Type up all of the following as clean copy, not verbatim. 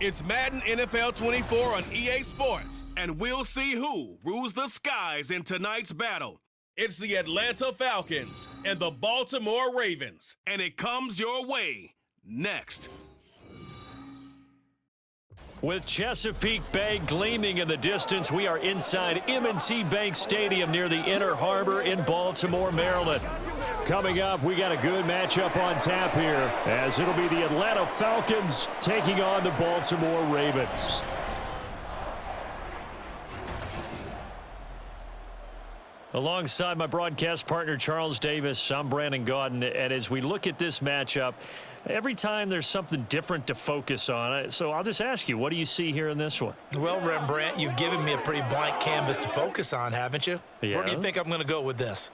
It's Madden NFL 24 on EA Sports, and we'll see who rules the skies in tonight's battle. It's the Atlanta Falcons and the Baltimore Ravens, and it comes your way next. With Chesapeake Bay gleaming in the distance, we are inside M&T Bank Stadium near the Inner Harbor in Baltimore, Maryland. Coming up, we got a good matchup on tap here, as it'll be the Atlanta Falcons taking on the Baltimore Ravens. Alongside my broadcast partner, Charles Davis, I'm Brandon Gaudin, and as we look at this matchup, every time there's something different to focus on. So I'll just ask you, what do you see here in this one? Well, Rembrandt, you've given me a pretty blank canvas to focus on, haven't you? Yeah. Where do you think I'm going to go with this?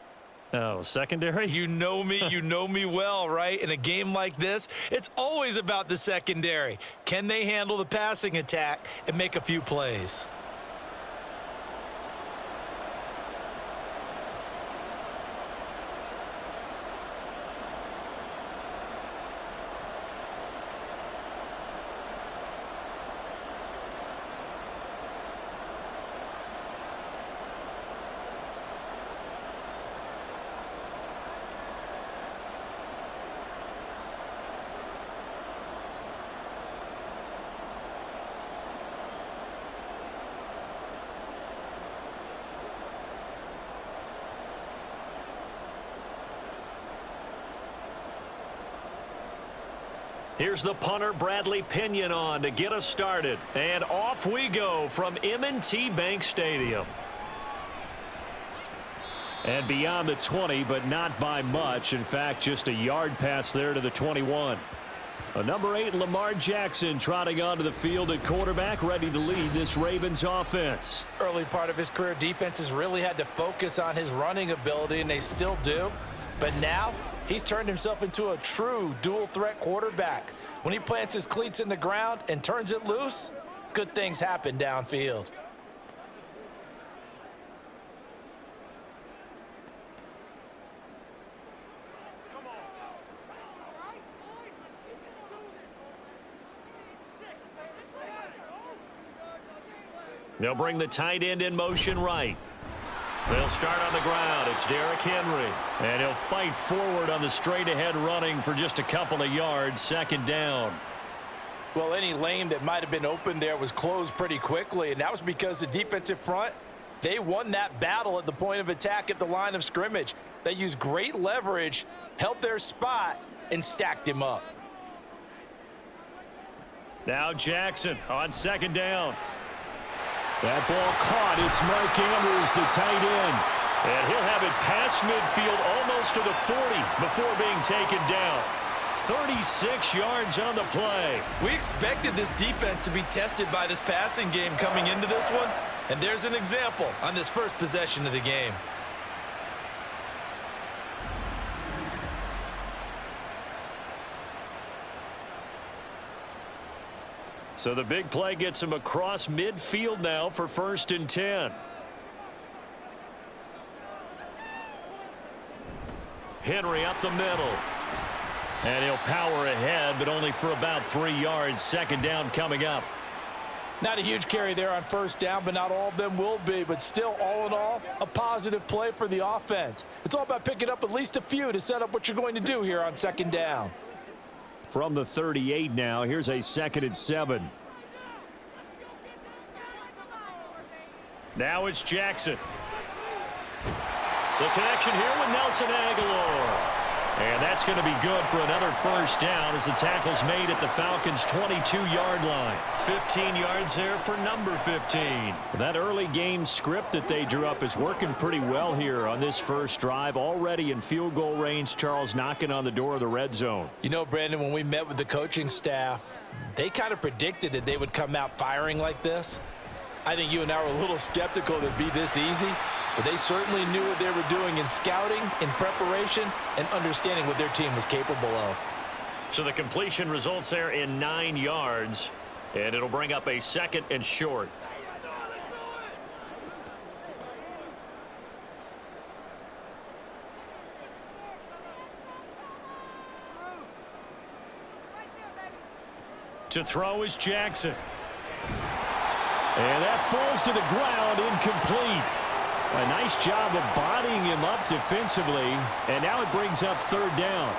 Oh, secondary? You know me well, right? In a game like this, it's always about the secondary. Can they handle the passing attack and make a few plays? Here's the punter, Bradley Pinion, on to get us started. And off we go from M&T Bank Stadium. And beyond the 20, but not by much. In fact, just a yard pass there to the 21. Number 8, Lamar Jackson, trotting onto the field at quarterback, ready to lead this Ravens offense. Early part of his career, defenses really had to focus on his running ability, and they still do. But now, he's turned himself into a true dual-threat quarterback. When he plants his cleats in the ground and turns it loose, good things happen downfield. They'll bring the tight end in motion right. They'll start on the ground. It's Derrick Henry. And he'll fight forward on the straight-ahead running for just a couple of yards, second down. Well, any lane that might have been open there was closed pretty quickly, and that was because the defensive front, they won that battle at the point of attack at the line of scrimmage. They used great leverage, held their spot, and stacked him up. Now Jackson on second down. That ball caught. It's Mark Andrews, the tight end. And he'll have it past midfield almost to the 40 before being taken down. 36 yards on the play. We expected this defense to be tested by this passing game coming into this one. And there's an example on this first possession of the game. So the big play gets him across midfield now for 1st and 10. Henry up the middle. And he'll power ahead, but only for about 3 yards. Second down coming up. Not a huge carry there on first down, but not all of them will be. But still, all in all, a positive play for the offense. It's all about picking up at least a few to set up what you're going to do here on second down. From the 38 now, here's a 2nd and 7. Now it's Jackson. The connection here with Nelson Aguilar. And that's going to be good for another first down as the tackle's made at the Falcons' 22-yard line. 15 yards there for number 15. That early game script that they drew up is working pretty well here on this first drive. Already in field goal range, Charles knocking on the door of the red zone. You know, Brandon, when we met with the coaching staff, they kind of predicted that they would come out firing like this. I think you and I were a little skeptical that it'd be this easy. But they certainly knew what they were doing in scouting, in preparation, and understanding what their team was capable of. So the completion results there in 9 yards, and it'll bring up a 2nd and short. To throw is Jackson. And that falls to the ground, incomplete. A nice job of bodying him up defensively, and now it brings up third down.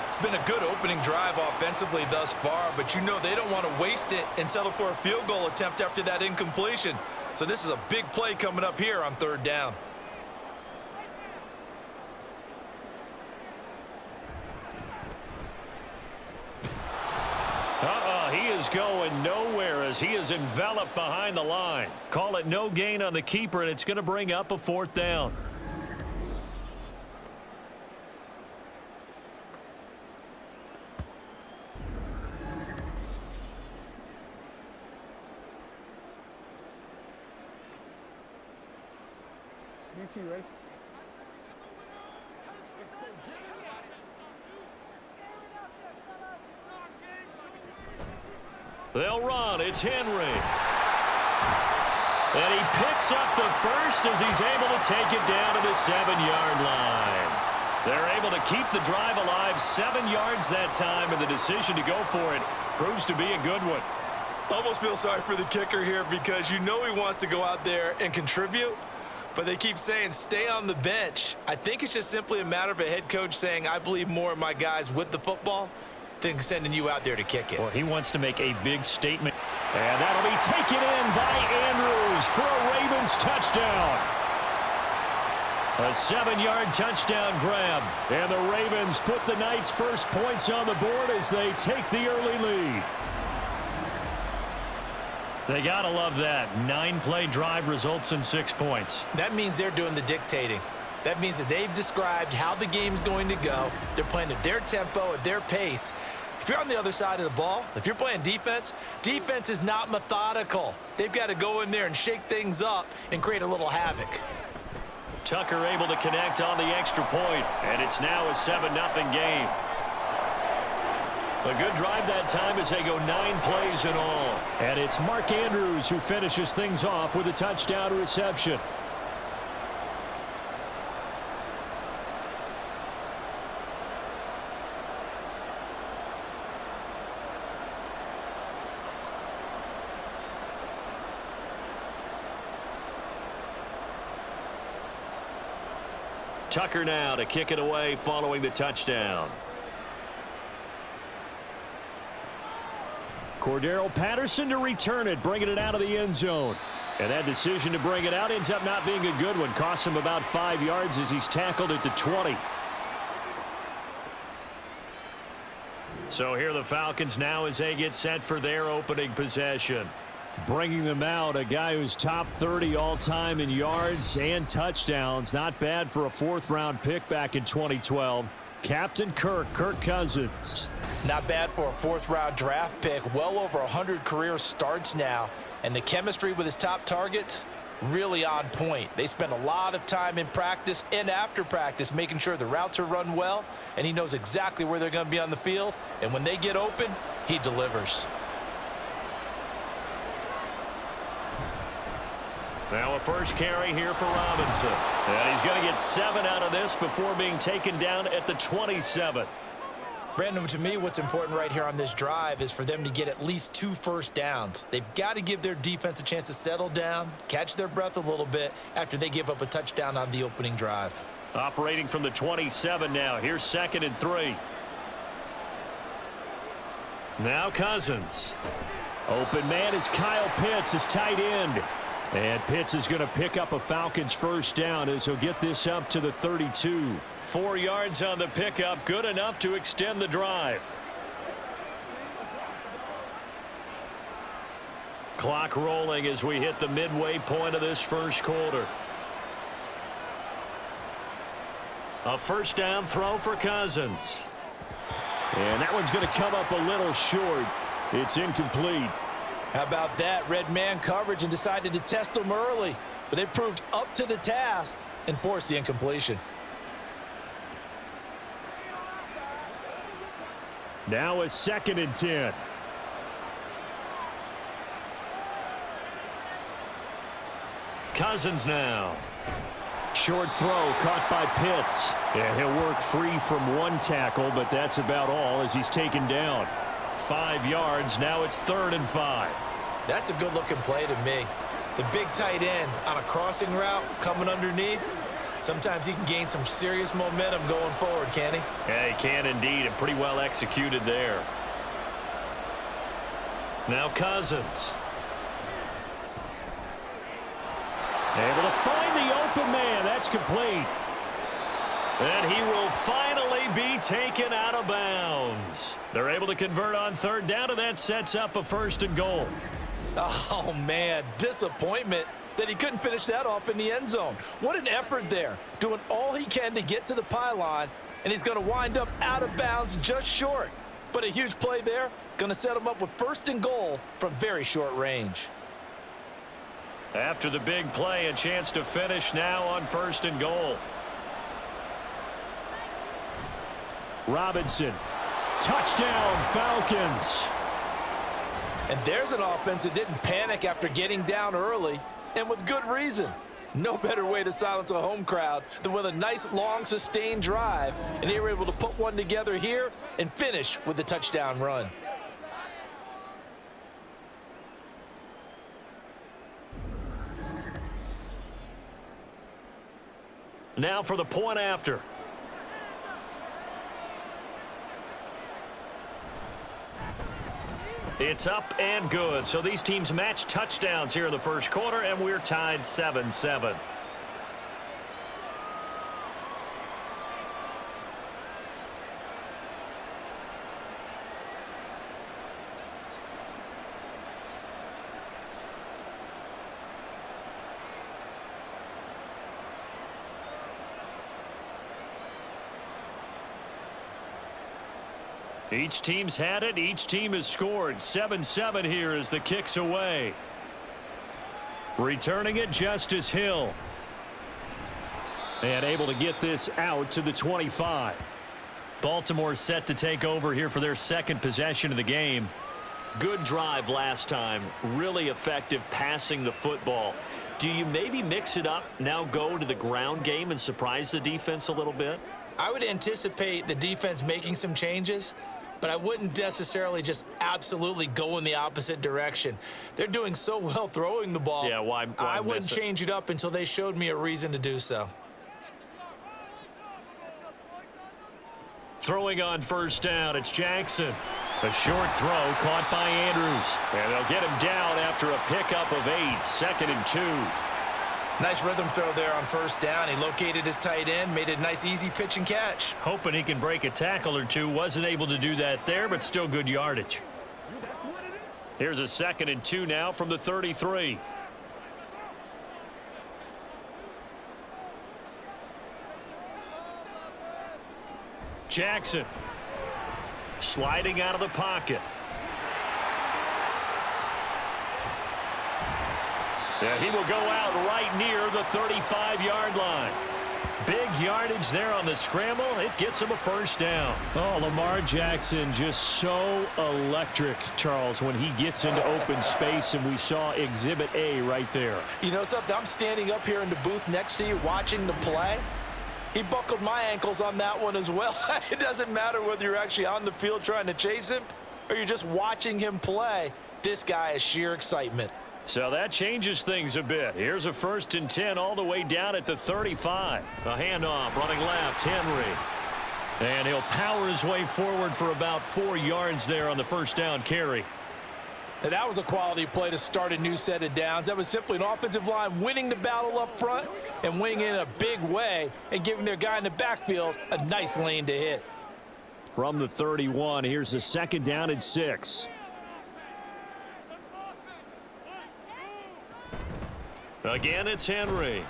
It's been a good opening drive offensively thus far, but you know they don't want to waste it and settle for a field goal attempt after that incompletion. So this is a big play coming up here on third down. He is going nowhere as he is enveloped behind the line. Call it no gain on the keeper, and it's going to bring up a fourth down. Ready? They'll run. It's Henry. And he picks up the first as he's able to take it down to the 7-yard line. They're able to keep the drive alive 7 yards that time, and the decision to go for it proves to be a good one. Almost feel sorry for the kicker here because you know he wants to go out there and contribute, but they keep saying stay on the bench. I think it's just simply a matter of a head coach saying I believe more in my guys with the football than sending you out there to kick it. Well, he wants to make a big statement. And that'll be taken in by Andrews for a Ravens touchdown. A 7-yard touchdown grab. And the Ravens put the Knights' first points on the board as they take the early lead. They got to love that. 9-play drive results in 6 points. That means they're doing the dictating. That means that they've described how the game's going to go. They're playing at their tempo, at their pace. If you're on the other side of the ball, if you're playing defense, defense is not methodical. They've got to go in there and shake things up and create a little havoc. Tucker able to connect on the extra point, and it's now a 7-0 game. A good drive that time as they go 9 plays in all. And it's Mark Andrews who finishes things off with a touchdown reception. Tucker now to kick it away following the touchdown. Cordero Patterson to return it, bringing it out of the end zone. And that decision to bring it out ends up not being a good one. Costs him about 5 yards as he's tackled at the 20. So here the Falcons now as they get set for their opening possession. Bringing them out, a guy who's top 30 all-time in yards and touchdowns. Not bad for a 4th-round pick back in 2012. Captain Kirk Cousins. Not bad for a 4th-round draft pick. Well over 100 career starts now. And the chemistry with his top targets, really on point. They spend a lot of time in practice and after practice making sure the routes are run well, and he knows exactly where they're going to be on the field. And when they get open, he delivers. Now a first carry here for Robinson. And he's going to get 7 out of this before being taken down at the 27. Brandon, to me, what's important right here on this drive is for them to get at least 2 first downs. They've got to give their defense a chance to settle down, catch their breath a little bit after they give up a touchdown on the opening drive. Operating from the 27 now. Here's 2nd and 3. Now Cousins. Open man is Kyle Pitts, his tight end. And Pitts is going to pick up a Falcons first down as he'll get this up to the 32. 4 yards on the pickup, good enough to extend the drive. Clock rolling as we hit the midway point of this first quarter. A first down throw for Cousins. And that one's going to come up a little short. It's incomplete. How about that? Red man coverage and decided to test them early. But they proved up to the task and forced the incompletion. Now a 2nd and 10. Cousins now. Short throw caught by Pitts. And he'll work free from 1 tackle, but that's about all as he's taken down. 5 yards. Now it's 3rd and 5. That's a good-looking play to me. The big tight end on a crossing route coming underneath. Sometimes he can gain some serious momentum going forward, can he? Yeah, he can indeed, and pretty well executed there. Now Cousins. Able to find the open man. That's complete. And he will finally be taken out of bounds. They're able to convert on 3rd down, and that sets up a 1st and goal. Oh, man, disappointment that he couldn't finish that off in the end zone. What an effort there, doing all he can to get to the pylon, and he's going to wind up out of bounds just short. But a huge play there, going to set him up with 1st and goal from very short range. After the big play, a chance to finish now on 1st and goal. Robinson. Touchdown, Falcons. And there's an offense that didn't panic after getting down early, and with good reason. No better way to silence a home crowd than with a nice, long, sustained drive, and they were able to put one together here and finish with the touchdown run. Now for the point after. It's up and good. So these teams match touchdowns here in the 1st quarter, and we're tied 7-7. Each team's had it. Each team has scored. 7-7 here as the kick's away. Returning it, Justice Hill. And able to get this out to the 25. Baltimore set to take over here for their 2nd possession of the game. Good drive last time. Really effective passing the football. Do you maybe mix it up, now go to the ground game and surprise the defense a little bit? I would anticipate the defense making some changes, but I wouldn't necessarily just absolutely go in the opposite direction. They're doing so well throwing the ball. Yeah, why I wouldn't change it up until they showed me a reason to do so. Throwing on 1st down, it's Jackson. A short throw caught by Andrews. And they'll get him down after a pickup of 8. 2nd and 2. Nice rhythm throw there on 1st down. He located his tight end, made a nice easy pitch and catch. Hoping he can break a tackle or two. Wasn't able to do that there, but still good yardage. Here's a 2nd and 2 now from the 33. Jackson. Sliding out of the pocket. Yeah, he will go out right near the 35-yard line. Big yardage there on the scramble. It gets him a 1st down. Oh, Lamar Jackson just so electric, Charles, when he gets into open space, and we saw Exhibit A right there. You know something? I'm standing up here in the booth next to you watching the play. He buckled my ankles on that one as well. It doesn't matter whether you're actually on the field trying to chase him or you're just watching him play. This guy is sheer excitement. So that changes things a bit. Here's a 1st and 10 all the way down at the 35. A handoff running left, Henry. And he'll power his way forward for about 4 yards there on the 1st down carry. Now, that was a quality play to start a new set of downs. That was simply an offensive line winning the battle up front and winning in a big way and giving their guy in the backfield a nice lane to hit. From the 31, here's a 2nd down and 6. Again, it's Henry.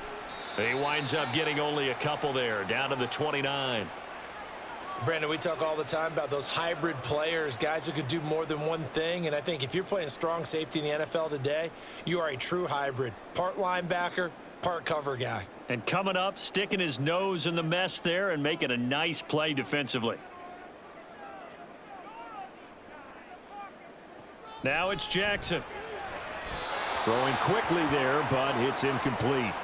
He winds up getting only a couple there, down to the 29. Brandon, we talk all the time about those hybrid players, guys who could do more than one thing, and I think if you're playing strong safety in the NFL today, you are a true hybrid. Part linebacker, part cover guy. And coming up, sticking his nose in the mess there and making a nice play defensively. Now it's Jackson. Throwing quickly there, but it's incomplete.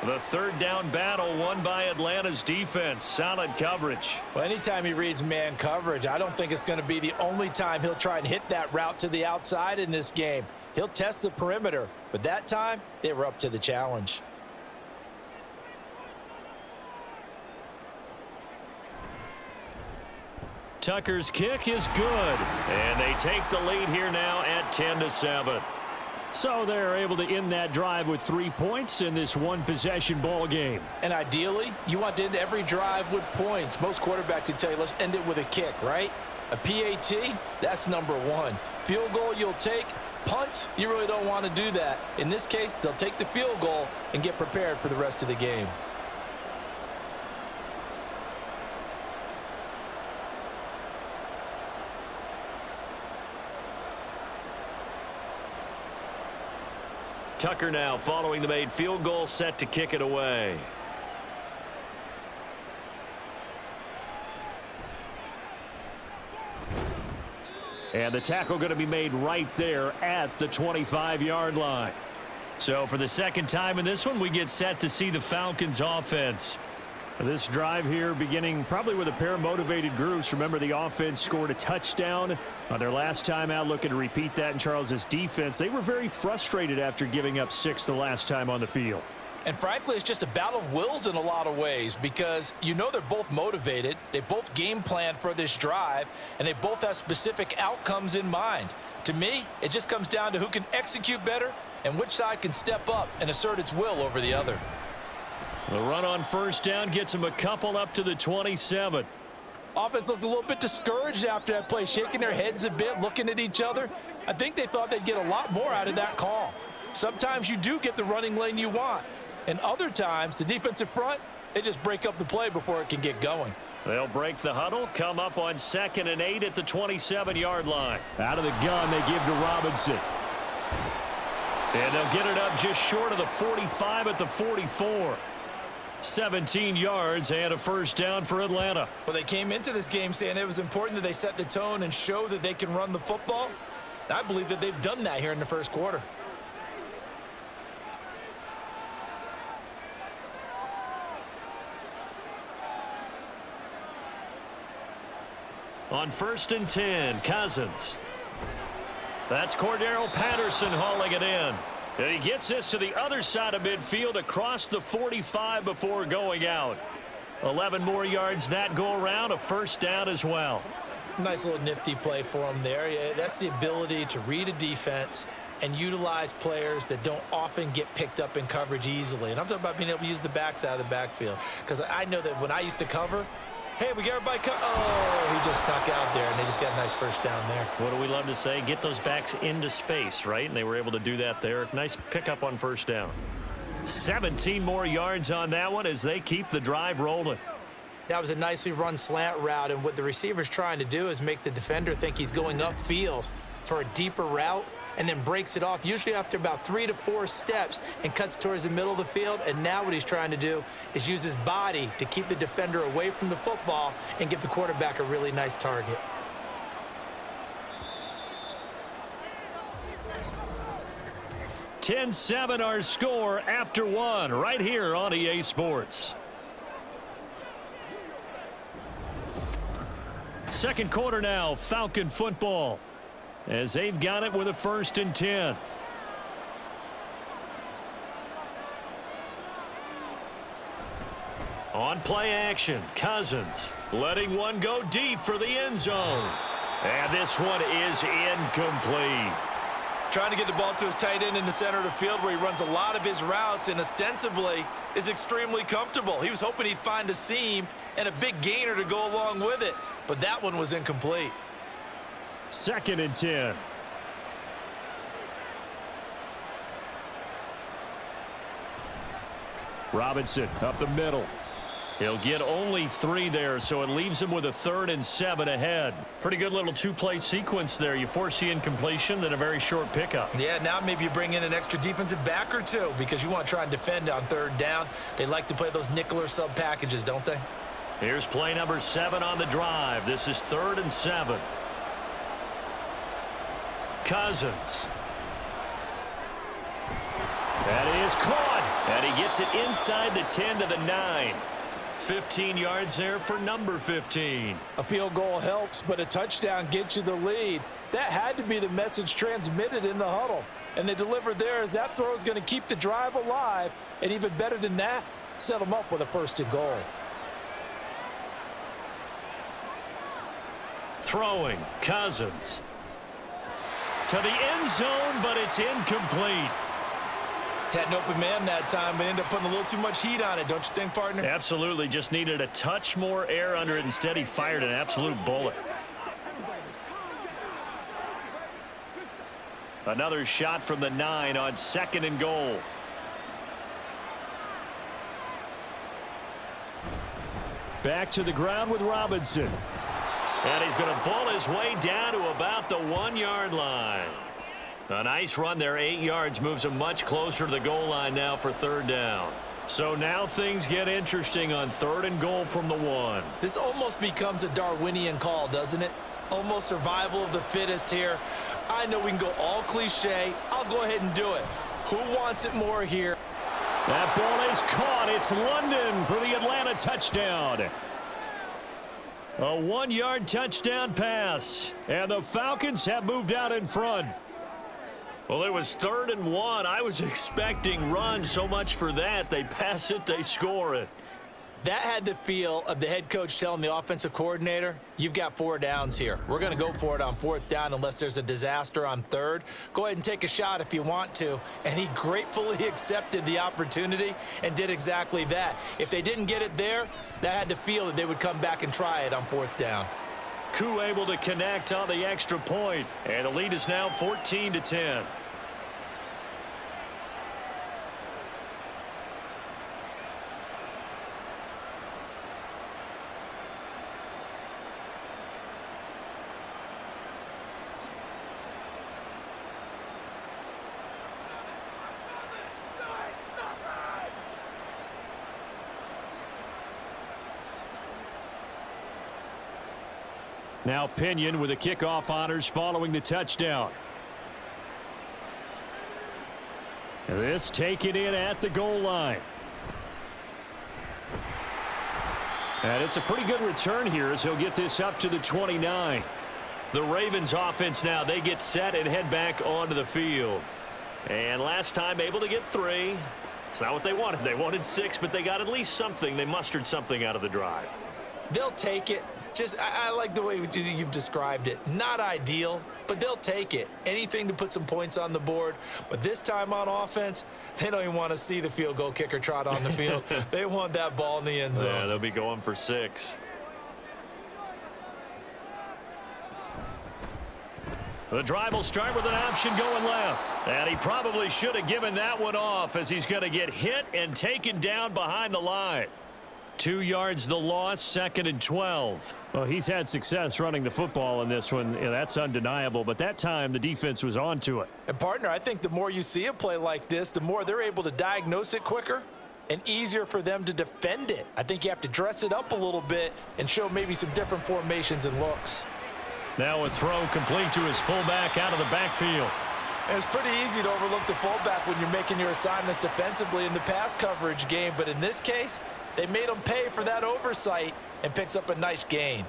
The third down battle won by Atlanta's defense. Solid coverage. Well, anytime he reads man coverage, I don't think it's going to be the only time he'll try and hit that route to the outside in this game. He'll test the perimeter, but that time they were up to the challenge. Tucker's kick is good, and they take the lead here now at 10-7. So they're able to end that drive with 3 points in this one-possession ball game. And ideally, you want to end every drive with points. Most quarterbacks would tell you, let's end it with a kick, right? A PAT, that's number one. Field goal you'll take. Punts, you really don't want to do that. In this case, they'll take the field goal and get prepared for the rest of the game. Tucker now following the made field goal, set to kick it away. And the tackle going to be made right there at the 25-yard line. So for the second time in this one, we get set to see the Falcons offense. This drive here beginning probably with a pair of motivated groups. Remember, the offense scored a touchdown on their last time out, looking to repeat that in Charles's defense. They were very frustrated after giving up 6 the last time on the field. And frankly, it's just a battle of wills in a lot of ways because you know they're both motivated. They both game plan for this drive, and they both have specific outcomes in mind. To me, it just comes down to who can execute better and which side can step up and assert its will over the other. The run on first down gets them a couple up to the 27. Offense looked a little bit discouraged after that play, shaking their heads a bit, looking at each other. I think they thought they'd get a lot more out of that call. Sometimes you do get the running lane you want, and other times the defensive front, they just break up the play before it can get going. They'll break the huddle, come up on 2nd and 8 at the 27-yard line. Out of the gun, they give to Robinson. And they'll get it up just short of the 45 at the 44. 17 yards and a first down for Atlanta. Well, they came into this game saying it was important that they set the tone and show that they can run the football. I believe that they've done that here in the first quarter. On 1st and 10, Cousins. That's Cordero Patterson hauling it in. And he gets this to the other side of midfield across the 45 before going out. 11 more yards that go around, a first down as well. Nice little nifty play for him there. Yeah, that's the ability to read a defense and utilize players that don't often get picked up in coverage easily. And I'm talking about being able to use the backside of the backfield. Because I know that when I used to cover, hey, we got everybody oh, he just snuck out there, and they just got a nice first down there. What do we love to say? Get those backs into space, right? And they were able to do that there. Nice pickup on first down. 17 more yards on that one as they keep the drive rolling. That was a nicely run slant route, and what the receiver's trying to do is make the defender think he's going upfield for a deeper route and then breaks it off, usually after about 3 to 4 steps, and cuts towards the middle of the field. And now what he's trying to do is use his body to keep the defender away from the football and give the quarterback a really nice target. (10-7) our score after one right here on EA Sports. Second quarter now, Falcon football, as they've got it with a 1st and 10. On play action, Cousins letting one go deep for the end zone. And this one is incomplete. Trying to get the ball to his tight end in the center of the field where he runs a lot of his routes and ostensibly is extremely comfortable. He was hoping he'd find a seam and a big gainer to go along with it, but that one was incomplete. 2nd and 10. Robinson up the middle. He'll get only 3 there, so it leaves him with a 3rd and 7 ahead. Pretty good little 2-play sequence there. You force the incompletion, then a very short pickup. Yeah, now maybe you bring in an extra defensive back or two because you want to try and defend on 3rd down. They like to play those nickel or sub packages, don't they? Here's play number 7 on the drive. This is 3rd and 7. Cousins. That is caught. And he gets it inside the 10 to the 9. 15 yards there for number 15. A field goal helps, but a touchdown gets you the lead. That had to be the message transmitted in the huddle. And they delivered there as that throw is going to keep the drive alive. And even better than that, set them up with a 1st and goal. Throwing, Cousins. To the end zone, but it's incomplete. Had an open man that time, but ended up putting a little too much heat on it, don't you think, partner? Absolutely. Just needed a touch more air under it. Instead, he fired an absolute bullet. Another shot from the 9 on 2nd and goal. Back to the ground with Robinson. And he's going to bull his way down to about the 1-yard line. A nice run there, 8 yards, moves him much closer to the goal line now for 3rd down. So now things get interesting on 3rd and goal from the 1. This almost becomes a Darwinian call, doesn't it? Almost survival of the fittest here. I know we can go all cliche. I'll go ahead and do it. Who wants it more here? That ball is caught. It's London for the Atlanta touchdown. A 1-yard touchdown pass. And the Falcons have moved out in front. Well, it was 3rd and 1. I was expecting run. So much for that. They pass it, they score it. That had the feel of the head coach telling the offensive coordinator, you've got 4 downs here. We're going to go for it on 4th down unless there's a disaster on 3rd. Go ahead and take a shot if you want to. And he gratefully accepted the opportunity and did exactly that. If they didn't get it there, that had the feel that they would come back and try it on 4th down. Koo able to connect on the extra point. And the lead is now 14-10. Now Pinion with the kickoff honors following the touchdown. This taken in at the goal line. And it's a pretty good return here as he'll get this up to the 29. The Ravens offense now, they get set and head back onto the field. And last time able to get 3. It's not what they wanted. They wanted 6, but they got at least something. They mustered something out of the drive. They'll take it. I like the way you've described it. Not ideal, but they'll take it. Anything to put some points on the board. But this time on offense, they don't even want to see the field goal kicker trot on the field. They want that ball in the end zone. Yeah, they'll be going for 6. The drive will start with an option going left. And he probably should have given that one off as he's going to get hit and taken down behind the line. 2 yards the loss, 2nd and 12. Well, he's had success running the football in this one. Yeah, that's undeniable. But that time, the defense was on to it. And, partner, I think the more you see a play like this, the more they're able to diagnose it quicker and easier for them to defend it. I think you have to dress it up a little bit and show maybe some different formations and looks. Now a throw complete to his fullback out of the backfield. And it's pretty easy to overlook the fullback when you're making your assignments defensively in the pass coverage game. But in this case, they made him pay for that oversight and picks up a nice gain.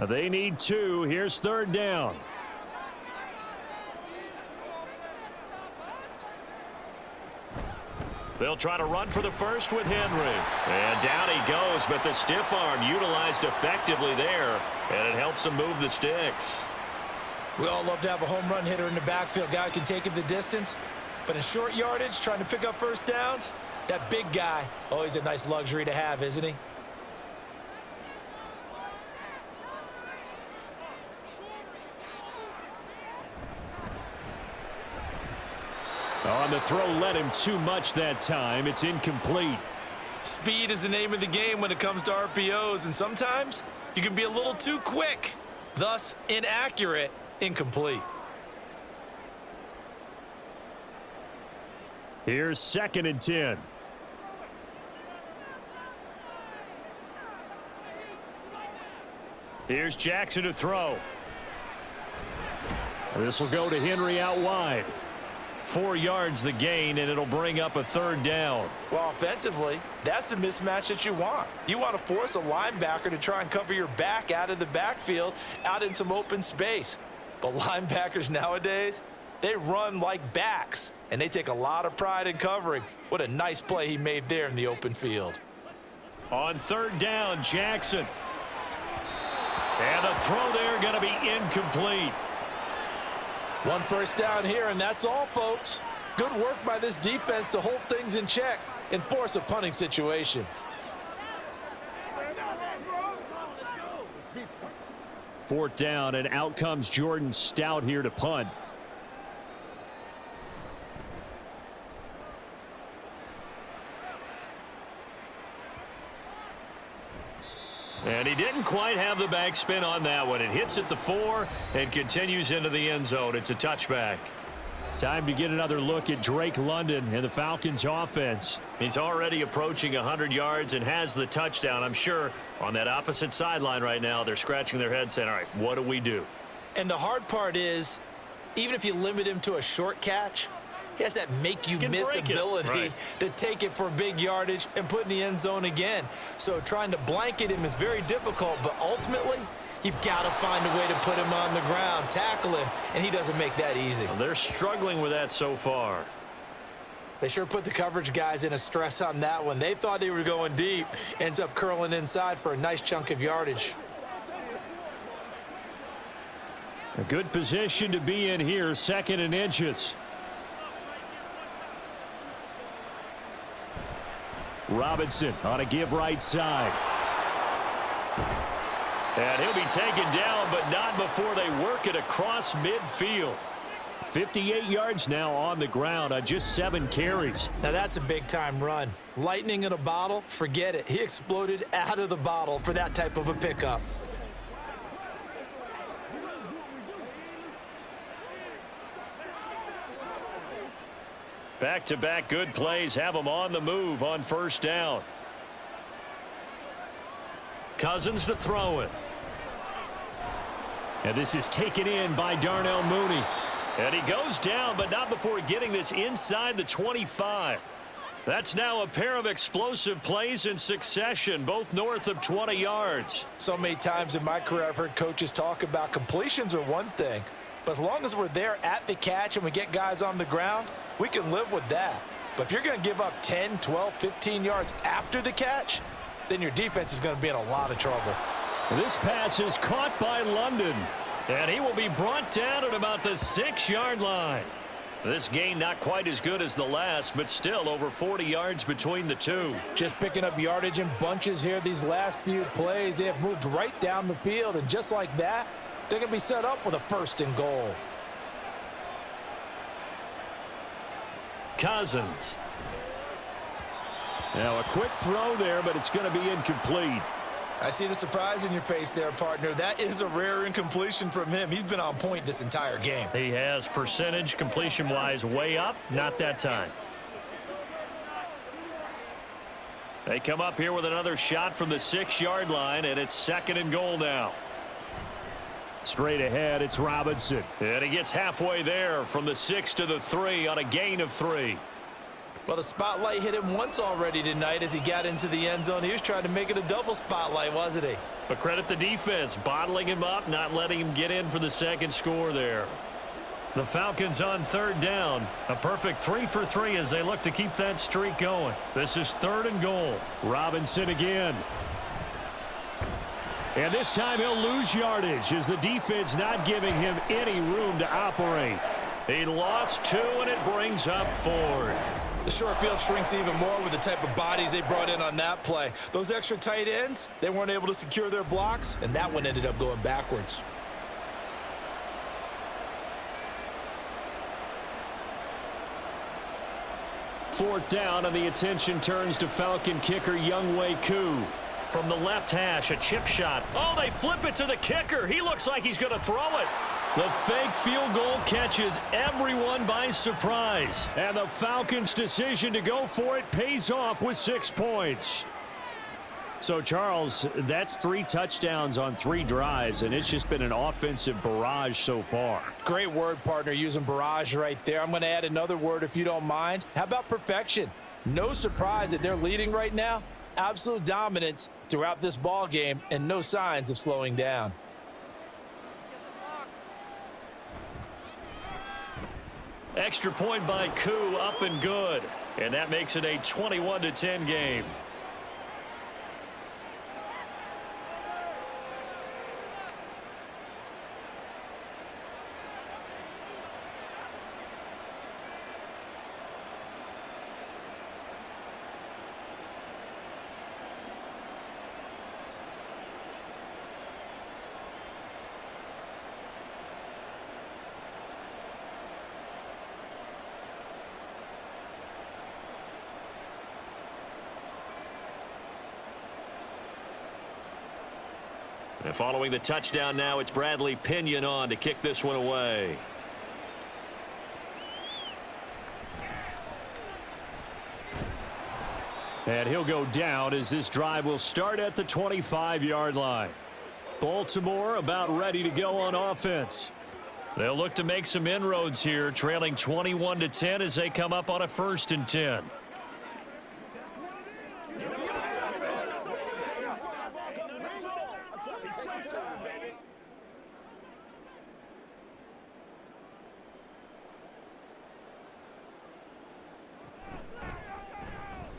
They need 2. Here's 3rd down. They'll try to run for the first with Henry. And down he goes, but the stiff arm utilized effectively there, and it helps him move the sticks. We all love to have a home run hitter in the backfield. Guy can take it the distance. But in short yardage, trying to pick up 1st downs, that big guy, always a nice luxury to have, isn't he? On the throw, led him too much that time. It's incomplete. Speed is the name of the game when it comes to RPOs, and sometimes you can be a little too quick, thus inaccurate, incomplete. Here's 2nd and 10. Here's Jackson to throw. This will go to Henry out wide. 4 yards the gain, and it'll bring up a 3rd down. Well, offensively, that's the mismatch that you want. You want to force a linebacker to try and cover your back out of the backfield, out in some open space. But linebackers nowadays, they run like backs, and they take a lot of pride in covering. What a nice play he made there in the open field. On 3rd down, Jackson. And the throw there going to be incomplete. 1 first down here, and that's all, folks. Good work by this defense to hold things in check and force a punting situation. 4th down, and out comes Jordan Stout here to punt. And he didn't quite have the backspin on that one. It hits at the 4 and continues into the end zone. It's a touchback. Time to get another look at Drake London and the Falcons offense. He's already approaching 100 yards and has the touchdown. I'm sure on that opposite sideline right now, they're scratching their heads saying, all right, what do we do? And the hard part is, even if you limit him to a short catch, he has that make-you-miss ability to take it for big yardage and put in the end zone again. So trying to blanket him is very difficult, but ultimately, you've got to find a way to put him on the ground, tackle him, and he doesn't make that easy. Well, they're struggling with that so far. They sure put the coverage guys in a stress on that one. They thought they were going deep, ends up curling inside for a nice chunk of yardage. A good position to be in here, 2nd and inches. Robinson on a give right side. And he'll be taken down, but not before they work it across midfield. 58 yards now on the ground on just 7 carries. Now that's a big-time run. Lightning in a bottle, forget it. He exploded out of the bottle for that type of a pickup. Back-to-back good plays have them on the move on 1st down. Cousins to throw it. And this is taken in by Darnell Mooney. And he goes down, but not before getting this inside the 25. That's now a pair of explosive plays in succession, both north of 20 yards. So many times in my career I've heard coaches talk about completions are one thing, but as long as we're there at the catch and we get guys on the ground, we can live with that. But if you're going to give up 10, 12, 15 yards after the catch, then your defense is going to be in a lot of trouble. This pass is caught by London. And he will be brought down at about the 6-yard line. This gain not quite as good as the last, but still over 40 yards between the two. Just picking up yardage in bunches here these last few plays. They have moved right down the field, and just like that, they're going to be set up with a 1st and goal. Cousins. Now a quick throw there, but it's going to be incomplete. I see the surprise in your face there, partner. That is a rare incompletion from him. He's been on point this entire game. He has percentage completion-wise way up, not that time. They come up here with another shot from the 6-yard line, and it's 2nd and goal now. Straight ahead, it's Robinson. And he gets halfway there from the 6 to the 3 on a gain of 3. Well, the spotlight hit him once already tonight as he got into the end zone. He was trying to make it a double spotlight, wasn't he? But credit the defense, bottling him up, not letting him get in for the 2nd score there. The Falcons on 3rd down. A perfect 3 for 3 as they look to keep that streak going. This is 3rd and goal. Robinson again. And this time he'll lose yardage as the defense not giving him any room to operate. He lost 2, and it brings up 4th. The short field shrinks even more with the type of bodies they brought in on that play. Those extra tight ends, they weren't able to secure their blocks, and that one ended up going backwards. Fourth down, and the attention turns to Falcon kicker Younghoe Koo. From the left hash, a chip shot. Oh, they flip it to the kicker. He looks like he's going to throw it. The fake field goal catches everyone by surprise. And the Falcons' decision to go for it pays off with 6 points. So, Charles, that's 3 touchdowns on 3 drives, and it's just been an offensive barrage so far. Great word, partner, using barrage right there. I'm going to add another word if you don't mind. How about perfection? No surprise that they're leading right now. Absolute dominance throughout this ball game and no signs of slowing down. Extra point by Koo, up and good. And that makes it a 21-10 game. And following the touchdown now, it's Bradley Pinion on to kick this one away. And he'll go down as this drive will start at the 25-yard line. Baltimore about ready to go on offense. They'll look to make some inroads here, trailing 21-10 as they come up on a 1st and 10.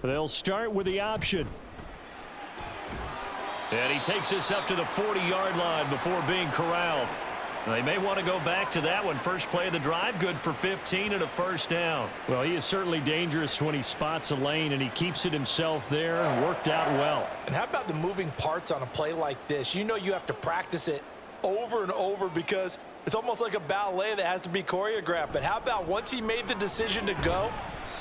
They'll start with the option. And he takes this up to the 40-yard line before being corralled. They may want to go back to that one. First play of the drive, good for 15 and a 1st down. Well, he is certainly dangerous when he spots a lane, and he keeps it himself there and worked out well. And how about the moving parts on a play like this? You know you have to practice it over and over because it's almost like a ballet that has to be choreographed. But how about once he made the decision to go,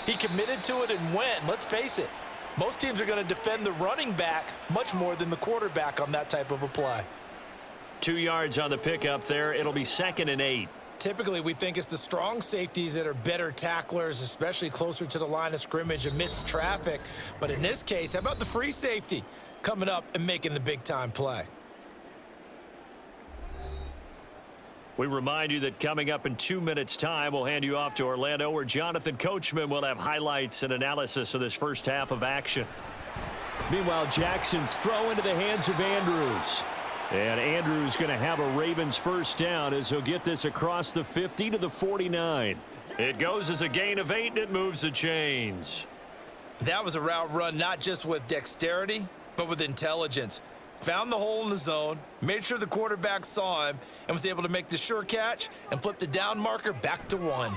he committed to it and went. Let's face it, most teams are going to defend the running back much more than the quarterback on that type of a play. 2 yards on the pickup there. It'll be 2nd and 8. Typically, we think it's the strong safeties that are better tacklers, especially closer to the line of scrimmage amidst traffic. But in this case, how about the free safety coming up and making the big-time play? We remind you that coming up in 2 minutes' time, we'll hand you off to Orlando, where Jonathan Coachman will have highlights and analysis of this first half of action. Meanwhile, Jackson's throw into the hands of Andrews. And Andrews going to have a Ravens 1st down as he'll get this across the 50 to the 49. It goes as a gain of 8, and it moves the chains. That was a route run not just with dexterity, but with intelligence. Found the hole in the zone, made sure the quarterback saw him, and was able to make the sure catch and flip the down marker back to 1.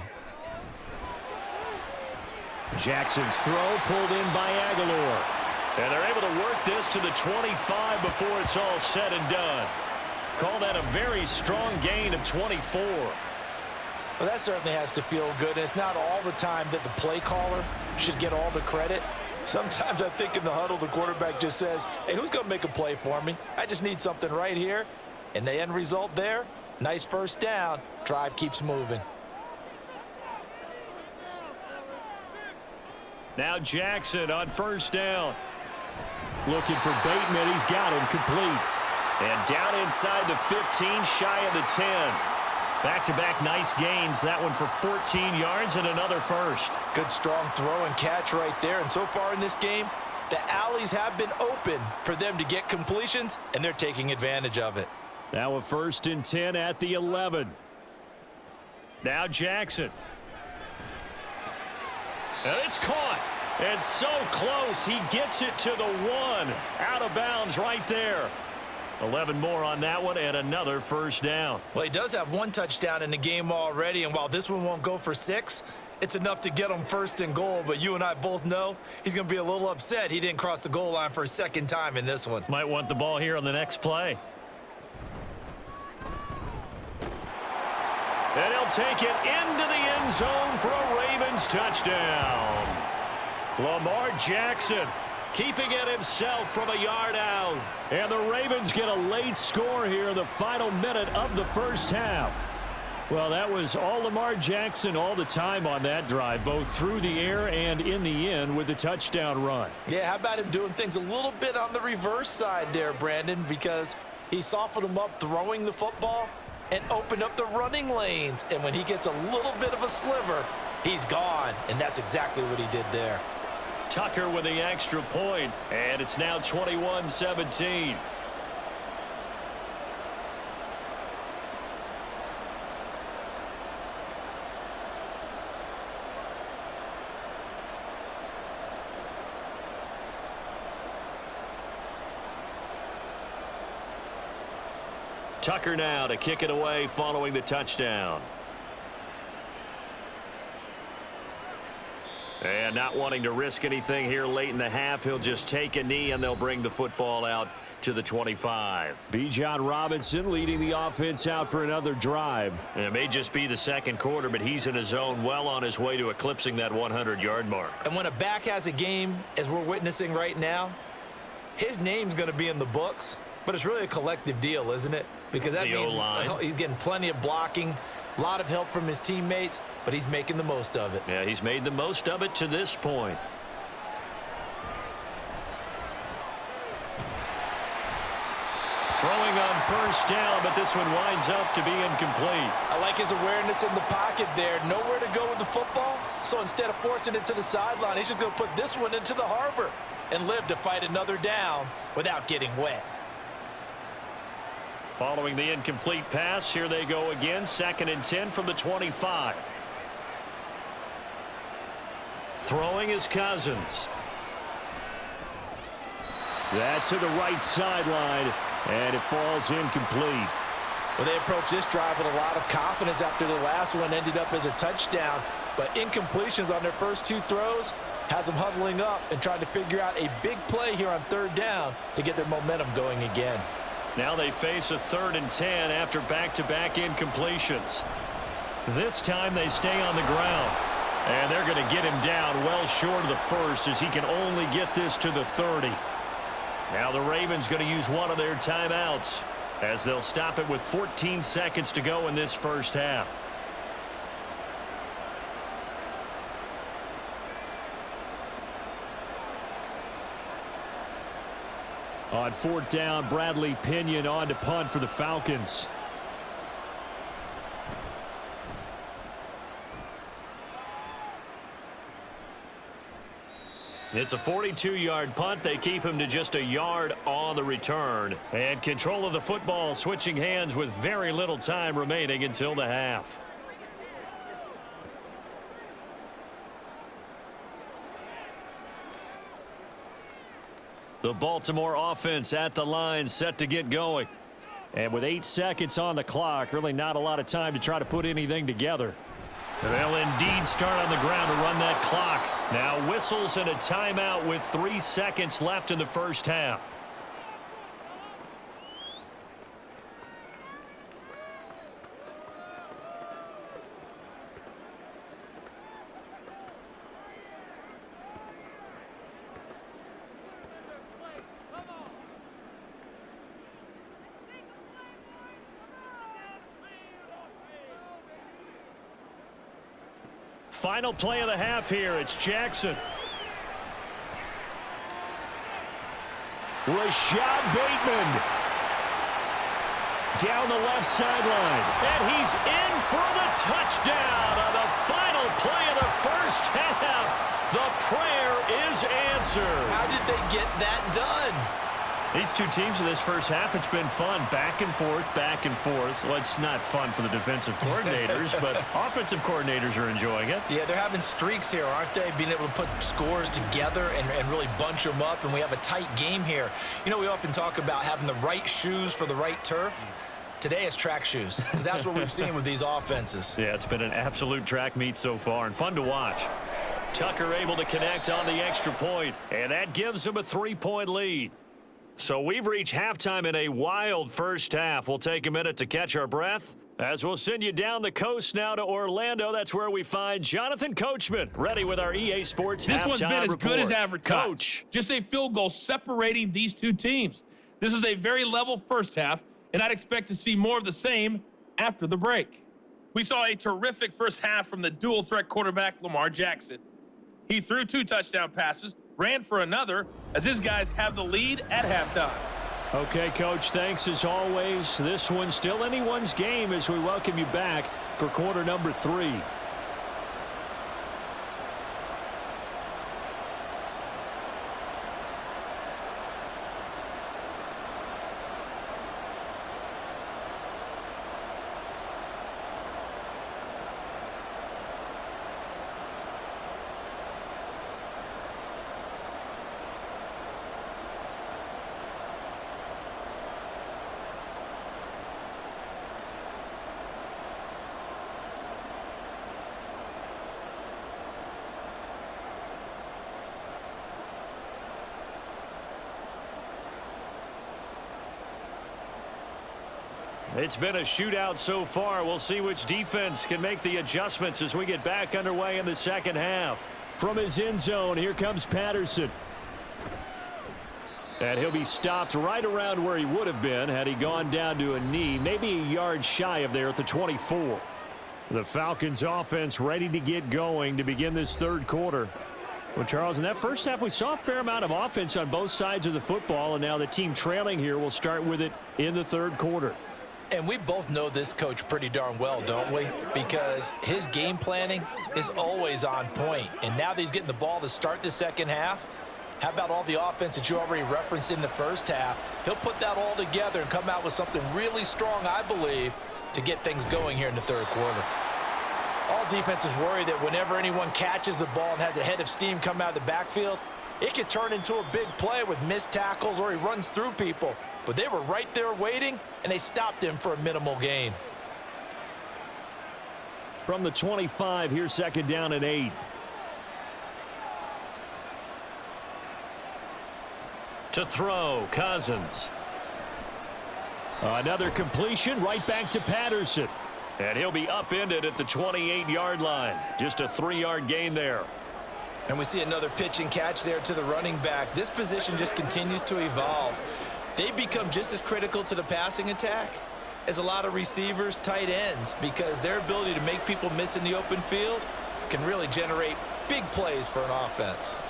Jackson's throw pulled in by Aguilar. And they're able to work this to the 25 before it's all said and done. Call that a very strong gain of 24. Well, that certainly has to feel good. It's not all the time that the play caller should get all the credit. Sometimes I think in the huddle, the quarterback just says, hey, who's going to make a play for me? I just need something right here. And the end result there, nice 1st down. Drive keeps moving. Now Jackson on 1st down. Looking for Bateman. He's got him complete. And down inside the 15, shy of the 10. Back-to-back nice gains. That one for 14 yards and another 1st. Good strong throw and catch right there. And so far in this game, the alleys have been open for them to get completions, and they're taking advantage of it. Now a 1st and 10 at the 11. Now Jackson. And it's caught. And so close. He gets it to the 1. Out of bounds right there. 11 more on that one and another 1st down. Well, he does have 1 touchdown in the game already, and while this one won't go for 6, it's enough to get him 1st and goal. But you and I both know he's going to be a little upset he didn't cross the goal line for a 2nd time in this one. Might want the ball here on the next play. And he'll take it into the end zone for a Ravens touchdown. Lamar Jackson keeping it himself from a yard out. And the Ravens get a late score here in the final minute of the 1st half. Well, that was all Lamar Jackson all the time on that drive, both through the air and in the end with a touchdown run. Yeah, how about him doing things a little bit on the reverse side there, Brandon, because he softened him up throwing the football and opened up the running lanes. And when he gets a little bit of a sliver, he's gone. And that's exactly what he did there. Tucker with the extra point, and it's now 21-17. Tucker now to kick it away following the touchdown. And not wanting to risk anything here late in the half, he'll just take a knee and they'll bring the football out to the 25. Bijan Robinson leading the offense out for another drive. And it may just be the second quarter, but he's in his zone, well on his way to eclipsing that 100-yard mark. And when a back has a game, as we're witnessing right now, his name's going to be in the books, but it's really a collective deal, isn't it? Because that means he's getting plenty of blocking, a lot of help from his teammates, but he's making the most of it. Yeah, he's made the most of it to this point. Throwing on first down, but this one winds up to be incomplete. I like his awareness in the pocket there. Nowhere to go with the football, so instead of forcing it to the sideline, he's just going to put this one into the harbor and live to fight another down without getting wet. Following the incomplete pass, here they go again. 2nd and 10 from the 25. Throwing is Cousins. That's to the right sideline, and it falls incomplete. Well, they approached this drive with a lot of confidence after the last one ended up as a touchdown. But incompletions on their first two throws has them huddling up and trying to figure out a big play here on 3rd down to get their momentum going again. Now they face a 3rd and 10 after back-to-back incompletions. This time they stay on the ground. And they're going to get him down well short of the first as he can only get this to the 30. Now the Ravens going to use one of their timeouts as they'll stop it with 14 seconds to go in this first half. On 4th down, Bradley Pinion on to punt for the Falcons. It's a 42-yard punt. They keep him to just a yard on the return. And control of the football switching hands with very little time remaining until the half. The Baltimore offense at the line set to get going. And with 8 seconds on the clock, really not a lot of time to try to put anything together. They'll indeed start on the ground to run that clock. Now whistles and a timeout with 3 seconds left in the first half. Final play of the half here. It's Jackson. Rashad Bateman down the left sideline. And he's in for the touchdown on the final play of the first half. The prayer is answered. How did they get that done? These two teams in this first half, it's been fun. Back and forth, back and forth. Well, it's not fun for the defensive coordinators, but offensive coordinators are enjoying it. Yeah, they're having streaks here, aren't they? Being able to put scores together and really bunch them up, and we have a tight game here. You know, we often talk about having the right shoes for the right turf. Today it's track shoes, because that's what we've seen with these offenses. Yeah, it's been an absolute track meet so far, and fun to watch. Tucker able to connect on the extra point, and that gives him a 3-point lead. So we've reached halftime in a wild first half. We'll take a minute to catch our breath as we'll send you down the coast now to Orlando. That's where we find Jonathan Coachman, ready with our EA Sports This halftime one's been as report. good as advertised. Coach. Just a field goal separating these two teams. This is a very level first half, and I'd expect to see more of the same after the break. We saw a terrific first half from the dual threat quarterback, Lamar Jackson. He threw 2 touchdown passes, ran for another, as his guys have the lead at halftime. Okay, Coach, thanks as always. This one's still anyone's game as we welcome you back for quarter number 3. It's been a shootout so far. We'll see which defense can make the adjustments as we get back underway in the second half. From his end zone, here comes Patterson. And he'll be stopped right around where he would have been had he gone down to a knee, maybe a yard shy of there at the 24. The Falcons offense ready to get going to begin this third quarter. Well, Charles, in that first half, we saw a fair amount of offense on both sides of the football, and now the team trailing here will start with it in the third quarter. And we both know this coach pretty darn well, don't we? Because his game planning is always on point. And now that he's getting the ball to start the second half, how about all the offense that you already referenced in the first half? He'll put that all together and come out with something really strong, I believe, to get things going here in the third quarter. All defenses worry that whenever anyone catches the ball and has a head of steam come out of the backfield, it could turn into a big play with missed tackles or he runs through people. But they were right there waiting, and they stopped him for a minimal gain. From the 25, here's second down and 8. To throw, Cousins. Another completion right back to Patterson. And he'll be upended at the 28-yard line. Just a 3-yard gain there. And we see another pitch and catch there to the running back. This position just continues to evolve. They become just as critical to the passing attack as a lot of receivers, tight ends, because their ability to make people miss in the open field can really generate big plays for an offense.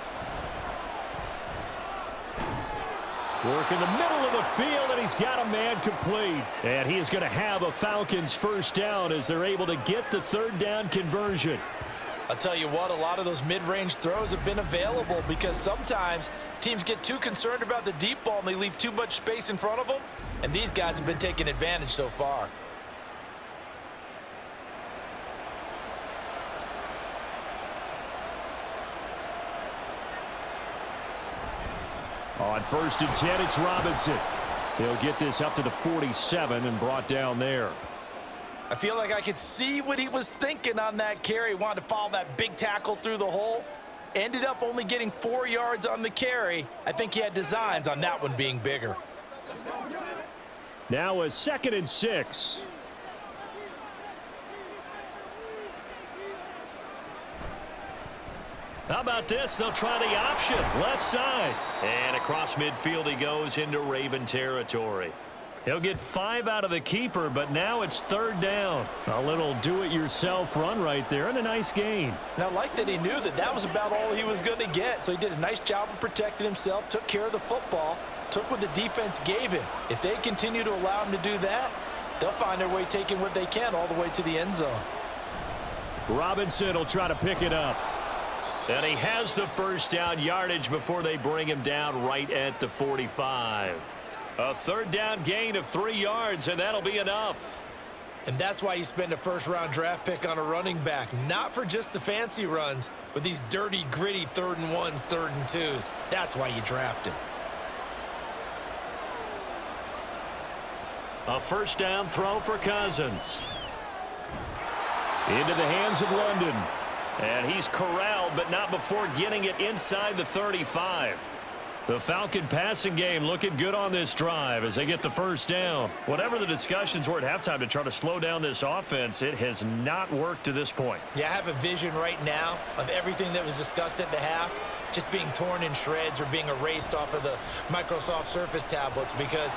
Work in the middle of the field, and he's got a man complete. And he is going to have a Falcons first down as they're able to get the third down conversion. I'll tell you what, a lot of those mid-range throws have been available because sometimes teams get too concerned about the deep ball and they leave too much space in front of them, and these guys have been taking advantage so far. On 1st and 10, it's Robinson. He'll get this up to the 47 and brought down there. I feel like I could see what he was thinking on that carry. He wanted to follow that big tackle through the hole. Ended up only getting 4 yards on the carry. I think he had designs on that one being bigger. Now a 2nd and 6. How about this? They'll try the option. Left side. And across midfield he goes into Raven territory. He'll get 5 out of the keeper, but now it's 3rd down. A little do-it-yourself run right there and a nice gain. And I like that he knew that that was about all he was going to get. So he did a nice job of protecting himself, took care of the football, took what the defense gave him. If they continue to allow him to do that, they'll find their way taking what they can all the way to the end zone. Robinson will try to pick it up. And he has the first down yardage before they bring him down right at the 45. A 3rd down gain of 3 yards, and that'll be enough. And that's why you spend a first-round draft pick on a running back. Not for just the fancy runs, but these dirty, gritty 3rd and 1s, 3rd and 2s. That's why you draft him. A first down throw for Cousins. Into the hands of London. And he's corralled, but not before getting it inside the 35. The Falcon passing game looking good on this drive as they get the first down. Whatever the discussions were at halftime to try to slow down this offense, it has not worked to this point. Yeah, I have a vision right now of everything that was discussed at the half just being torn in shreds or being erased off of the Microsoft Surface tablets because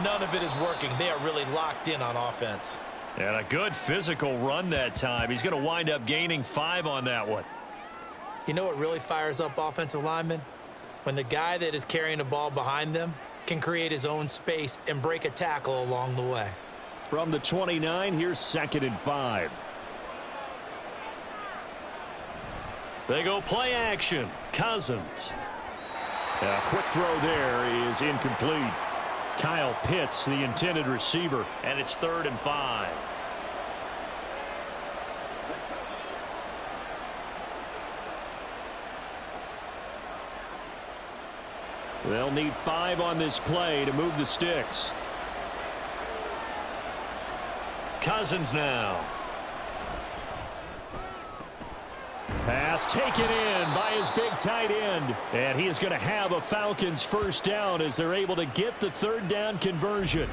none of it is working. They are really locked in on offense. And a good physical run that time. He's going to wind up gaining 5 on that one. You know what really fires up offensive linemen? When the guy that is carrying the ball behind them can create his own space and break a tackle along the way. From the 29, here's 2nd and 5. They go play action. Cousins. A quick throw there is incomplete. Kyle Pitts, the intended receiver. And it's 3rd and 5. They'll need 5 on this play to move the sticks. Cousins now. Pass taken in by his big tight end. And he is going to have a Falcons first down as they're able to get the 3rd down conversion.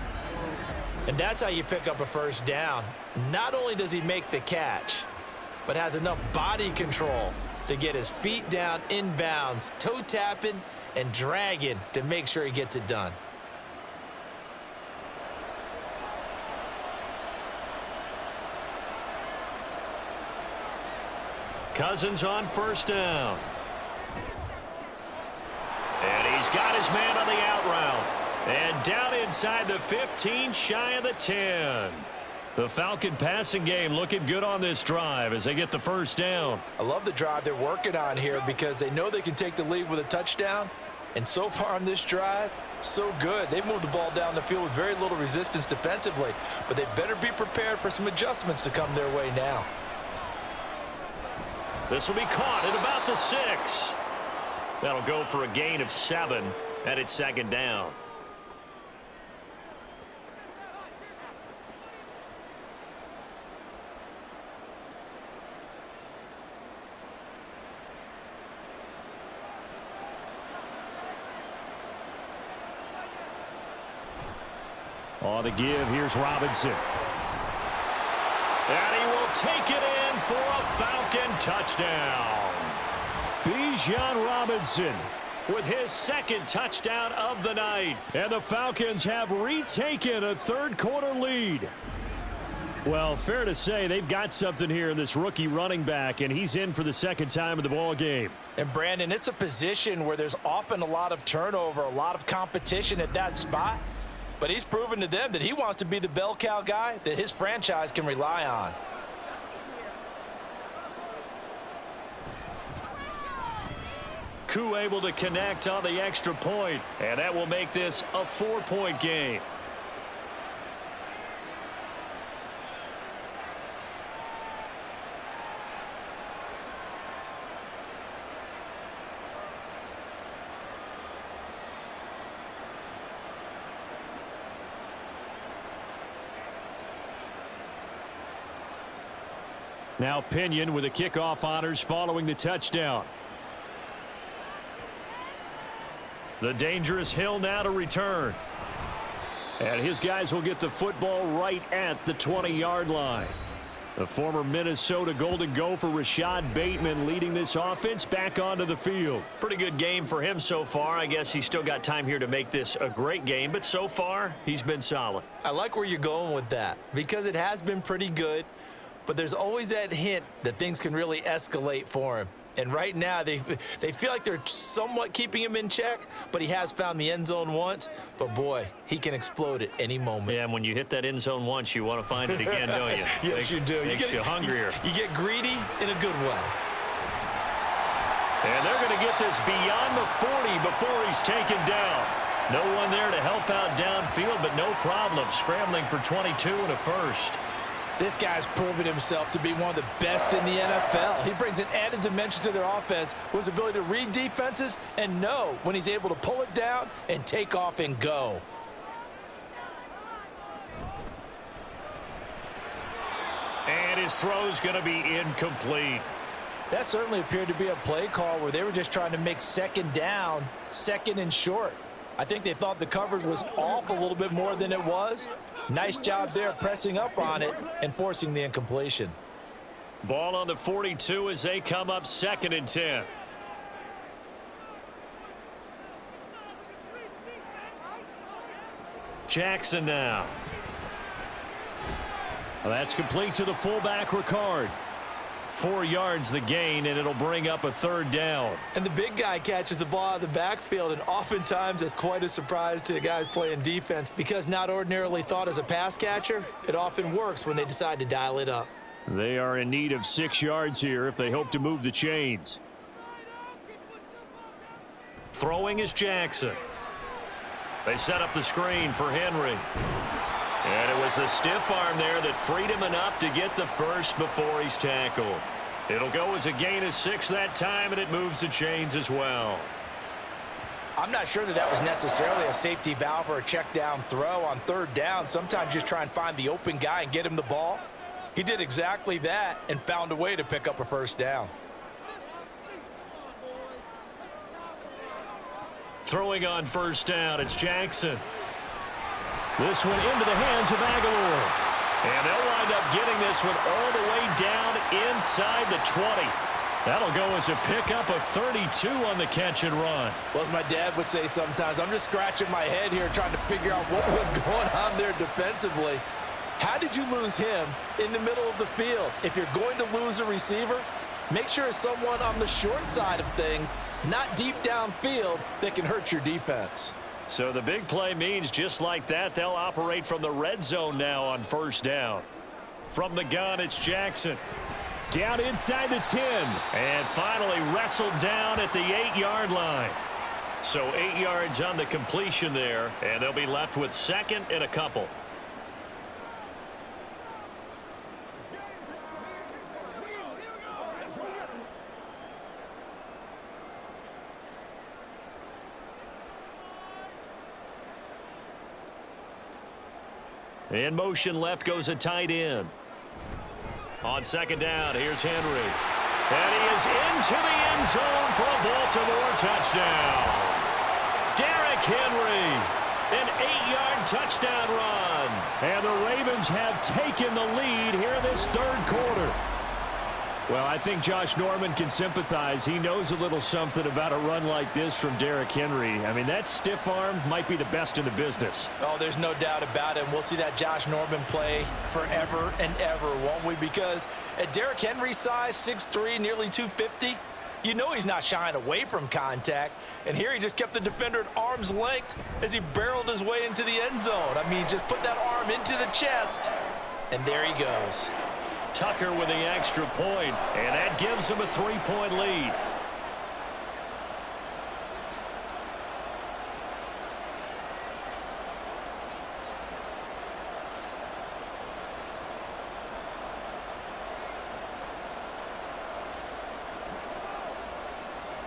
And that's how you pick up a first down. Not only does he make the catch, but has enough body control to get his feet down inbounds, toe tapping and dragging to make sure he gets it done. Cousins on first down. And he's got his man on the out route. And down inside the 15, shy of the 10. The Falcon passing game looking good on this drive as they get the first down. I love the drive they're working on here because they know they can take the lead with a touchdown. And so far on this drive, so good. They've moved the ball down the field with very little resistance defensively. But they better be prepared for some adjustments to come their way now. This will be caught at about the 6. That'll go for a gain of 7, and it's 2nd down. On the give, here's Robinson. And he will take it in for a Falcon touchdown. Bijan Robinson With his 2nd touchdown of the night. And the Falcons have retaken a 3rd quarter lead. Well, fair to say they've got something here in this rookie running back, and he's in for the 2nd time of the ball game. And Brandon, it's a position where there's often a lot of turnover, a lot of competition at that spot. But he's proven to them that he wants to be the bell cow guy that his franchise can rely on. Koo able to connect on the extra point, and that will make this a 4-point game. Now Pinion with the kickoff honors following the touchdown. The dangerous Hill now to return. And his guys will get the football right at the 20-yard line. The former Minnesota Golden Gopher Rashad Bateman leading this offense back onto the field. Pretty good game for him so far. I guess he's still got time here to make this a great game, but so far he's been solid. I like where you're going with that because it has been pretty good, but there's always that hint that things can really escalate for him. And right now, they feel like they're somewhat keeping him in check, but he has found the end zone once. But, boy, he can explode at any moment. Yeah, and when you hit that end zone once, you want to find it again, don't you? Yes, you do. Makes you hungrier. You get greedy in a good way. And they're going to get this beyond the 40 before he's taken down. No one there to help out downfield, but no problem. Scrambling for 22 and a first. This guy's proven himself to be one of the best in the NFL. He brings an added dimension to their offense with his ability to read defenses and know when he's able to pull it down and take off and go. And his throw's going to be incomplete. That certainly appeared to be a play call where they were just trying to make second down, 2nd and short. I think they thought the coverage was off a little bit more than it was. Nice job there pressing up on it and forcing the incompletion. Ball on the 42 as they come up 2nd and 10. Jackson now. Well, that's complete to the fullback, Ricard. 4 yards the gain, and it'll bring up a 3rd down. And the big guy catches the ball out of the backfield, and oftentimes it's quite a surprise to the guys playing defense because not ordinarily thought as a pass catcher, it often works when they decide to dial it up. They are in need of 6 yards here if they hope to move the chains. Throwing is Jackson. They set up the screen for Henry. And it was a stiff arm there that freed him enough to get the first before he's tackled. It'll go as a gain of 6 that time, and it moves the chains as well. I'm not sure that was necessarily a safety valve or a check down throw on 3rd down. Sometimes just try and find the open guy and get him the ball. He did exactly that and found a way to pick up a 1st down. Throwing on 1st down, it's Jackson. This one into the hands of Aguilar. And they'll wind up getting this one all the way down inside the 20. That'll go as a pickup of 32 on the catch and run. Well, as my dad would say sometimes, I'm just scratching my head here trying to figure out what was going on there defensively. How did you lose him in the middle of the field? If you're going to lose a receiver, make sure it's someone on the short side of things, not deep downfield, that can hurt your defense. So the big play means just like that, they'll operate from the red zone now on 1st down. From the gun, it's Jackson. Down inside the 10. And finally wrestled down at the 8-yard line. So 8 yards on the completion there, and they'll be left with 2nd and a couple. In motion left goes a tight end. On 2nd down, here's Henry. And he is into the end zone for a Baltimore touchdown. Derrick Henry, an 8-yard touchdown run. And the Ravens have taken the lead here in this 3rd quarter. Well, I think Josh Norman can sympathize. He knows a little something about a run like this from Derrick Henry. I mean, that stiff arm might be the best in the business. Oh, there's no doubt about it. And we'll see that Josh Norman play forever and ever, won't we? Because at Derrick Henry's size, 6'3", nearly 250, you know he's not shying away from contact. And here he just kept the defender at arm's length as he barreled his way into the end zone. I mean, just put that arm into the chest, and there he goes. Tucker with the extra point, and that gives him a 3-point lead.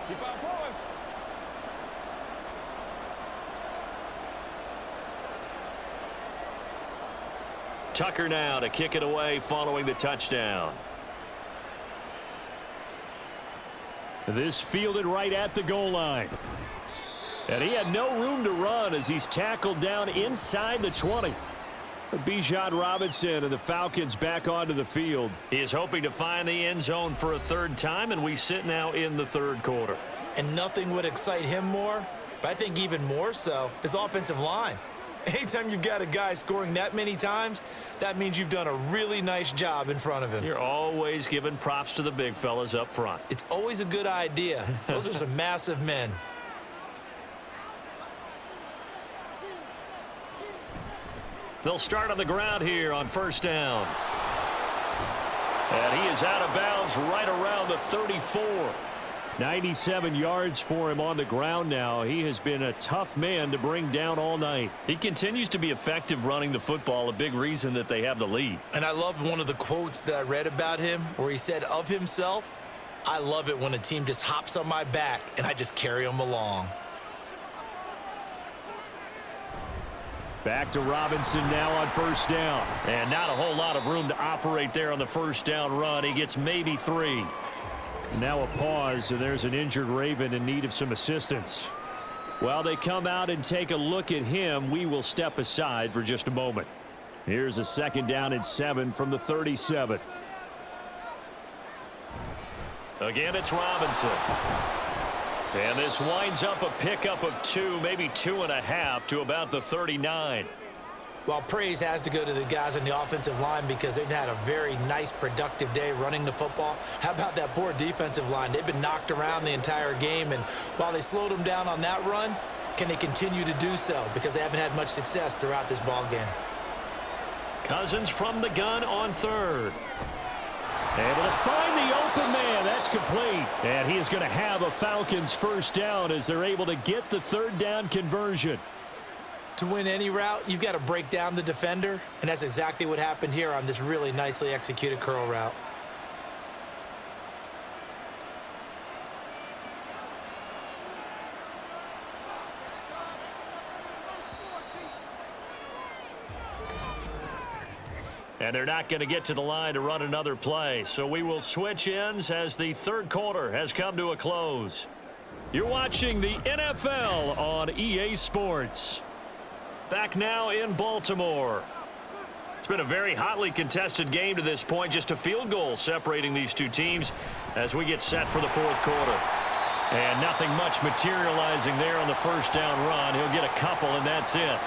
Keep on going. Tucker now to kick it away following the touchdown. This fielded right at the goal line. And he had no room to run as he's tackled down inside the 20. Bijan Robinson and the Falcons back onto the field. He is hoping to find the end zone for a 3rd time, and we sit now in the 3rd quarter. And nothing would excite him more, but I think even more so, his offensive line. Anytime you've got a guy scoring that many times, that means you've done a really nice job in front of him. You're always giving props to the big fellas up front. It's always a good idea. Those are some massive men. They'll start on the ground here on 1st down. And he is out of bounds right around the 34. 97 yards for him on the ground now. He has been a tough man to bring down all night. He continues to be effective running the football, a big reason that they have the lead. And I loved one of the quotes that I read about him where he said of himself, "I love it when a team just hops on my back and I just carry them along." Back to Robinson now on 1st down. And not a whole lot of room to operate there on the 1st down run. He gets maybe 3. Now a pause, and there's an injured Raven in need of some assistance. While they come out and take a look at him, we will step aside for just a moment. Here's a 2nd down and 7 from the 37. Again, it's Robinson. And this winds up a pickup of 2, maybe 2.5 to about the 39. Well, praise has to go to the guys on the offensive line because they've had a very nice, productive day running the football. How about that poor defensive line? They've been knocked around the entire game, and while they slowed them down on that run, can they continue to do so? Because they haven't had much success throughout this ball game. Cousins from the gun on third. Able to find the open man. That's complete. And he is going to have a Falcons first down as they're able to get the third down conversion. To win any route, you've got to break down the defender, and that's exactly what happened here on this really nicely executed curl route. And they're not going to get to the line to run another play. So we will switch ends as the third quarter has come to a close. You're watching the NFL on EA Sports. Back now in Baltimore. It's been a very hotly contested game to this point. Just a field goal separating these two teams as we get set for the fourth quarter. And nothing much materializing there on the first down run. He'll get a couple, and that's it.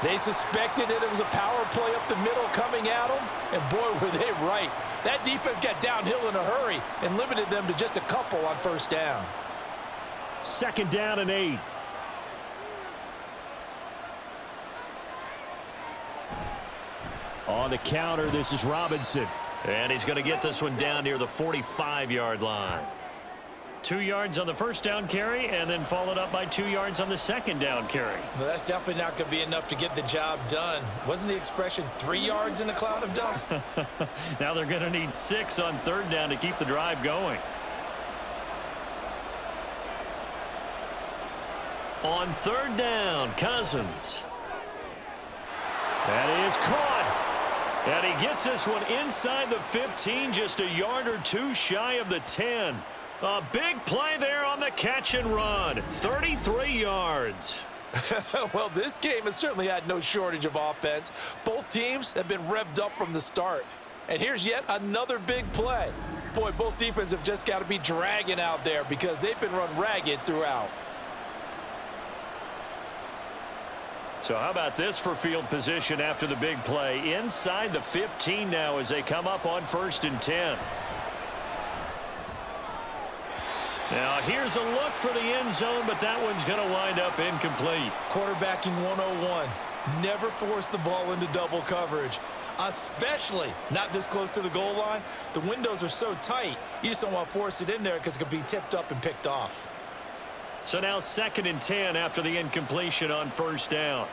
They suspected it was a power play up the middle coming at them, and boy, were they right. That defense got downhill in a hurry and limited them to just a couple on first down. Second down and 8. On the counter, this is Robinson. And he's going to get this one down near the 45-yard line. 2 yards on the first down carry, and then followed up by 2 yards on the second down carry. Well, that's definitely not going to be enough to get the job done. Wasn't the expression 3 yards in a cloud of dust? Now they're going to need 6 on third down to keep the drive going. On third down, Cousins. That is caught. And he gets this one inside the 15, just a yard or two shy of the 10. A big play there on the catch and run. 33 yards. Well, this game has certainly had no shortage of offense. Both teams have been revved up from the start. And here's yet another big play. Boy, both defenses have just got to be dragging out there because they've been run ragged throughout. So how about this for field position after the big play? Inside the 15 now as they come up on 1st and 10. Now here's a look for the end zone, but that one's going to wind up incomplete. Quarterbacking 101. Never force the ball into double coverage, especially not this close to the goal line. The windows are so tight, you just don't want to force it in there because it could be tipped up and picked off. So now 2nd and 10 after the incompletion on first down.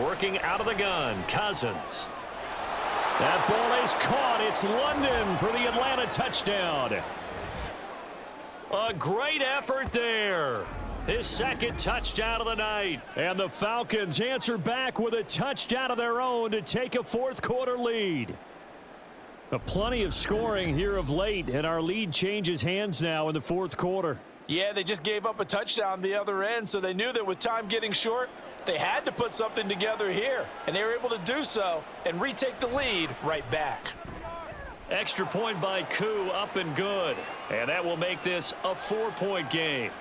Working out of the gun, Cousins. That ball is caught. It's London for the Atlanta touchdown. A great effort there. His second touchdown of the night. And the Falcons answer back with a touchdown of their own to take a fourth quarter lead. Plenty of scoring here of late, and our lead changes hands now in the fourth quarter. Yeah, they just gave up a touchdown the other end, so they knew that with time getting short, they had to put something together here, and they were able to do so and retake the lead right back. Extra point by Koo, up and good. And that will make this a 4-point game.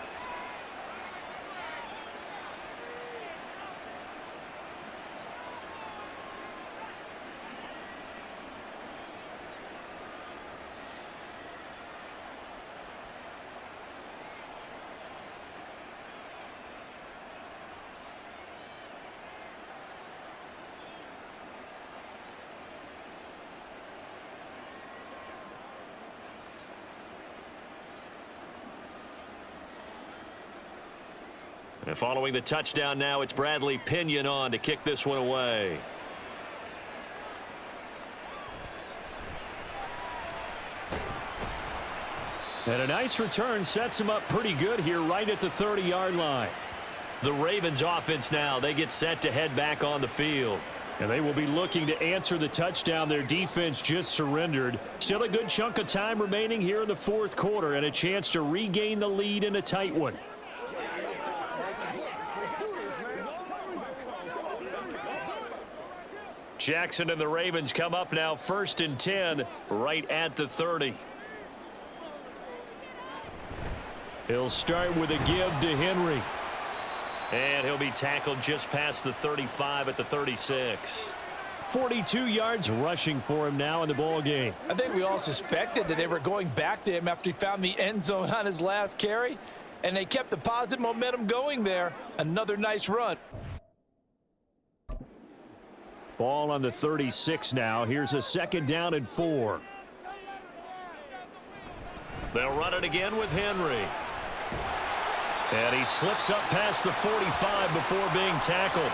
And following the touchdown now, it's Bradley Pinion on to kick this one away. And a nice return sets him up pretty good here right at the 30-yard line. The Ravens offense now, they get set to head back on the field. And they will be looking to answer the touchdown their defense just surrendered. Still a good chunk of time remaining here in the fourth quarter and a chance to regain the lead in a tight one. Jackson and the Ravens come up now 1st and 10 right at the 30. He'll start with a give to Henry. And he'll be tackled just past the 35 at the 36. 42 yards rushing for him now in the ball game. I think we all suspected that they were going back to him after he found the end zone on his last carry, and they kept the positive momentum going there. Another nice run. Ball on the 36 now. Here's a 2nd down and 4. They'll run it again with Henry. And he slips up past the 45 before being tackled.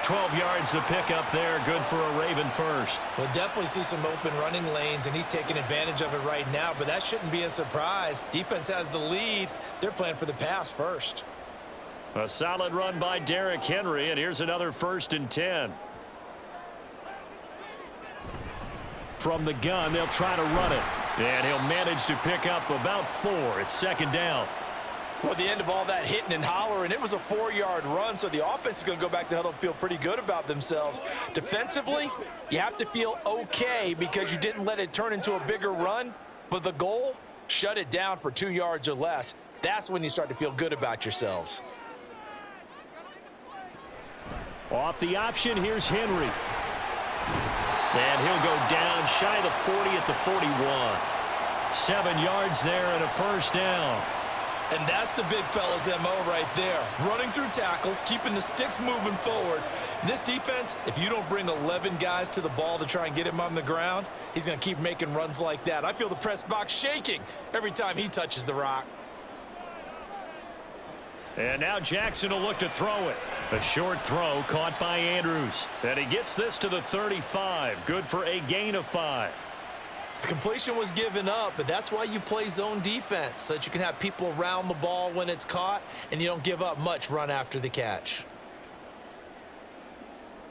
12 yards to pick up there. Good for a Raven first. We'll definitely see some open running lanes, and he's taking advantage of it right now, but that shouldn't be a surprise. Defense has the lead. They're playing for the pass first. A solid run by Derrick Henry, and here's another 1st and 10. From the gun, they'll try to run it. And he'll manage to pick up about 4. It's 2nd down. Well, at the end of all that hitting and hollering, it was a 4-yard run, so the offense is going to go back to huddle and feel pretty good about themselves. Defensively, you have to feel okay because you didn't let it turn into a bigger run, but the goal, shut it down for 2 yards or less. That's when you start to feel good about yourselves. Off the option, here's Henry. And he'll go down shy of the 40 at the 41. 7 yards there and a 1st down. And that's the big fella's MO right there. Running through tackles, keeping the sticks moving forward. This defense, if you don't bring 11 guys to the ball to try and get him on the ground, he's going to keep making runs like that. I feel the press box shaking every time he touches the rock. And now Jackson will look to throw it. A short throw caught by Andrews. And he gets this to the 35. Good for a gain of 5. The completion was given up, but that's why you play zone defense, so that you can have people around the ball when it's caught, and you don't give up much run after the catch.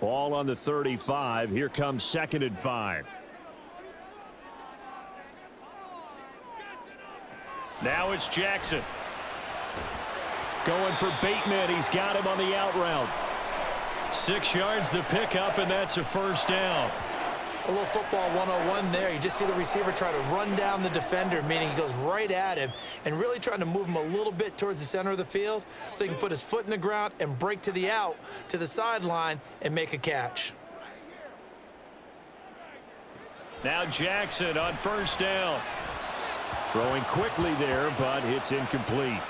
Ball on the 35. Here comes 2nd and 5. Now it's Jackson. Going for Bateman. He's got him on the out route. 6 yards the pickup, and that's a 1st down. A little football 101 there. You just see the receiver try to run down the defender, meaning he goes right at him and really trying to move him a little bit towards the center of the field so he can put his foot in the ground and break to the out, to the sideline, and make a catch. Now Jackson on 1st down. Throwing quickly there, but it's incomplete.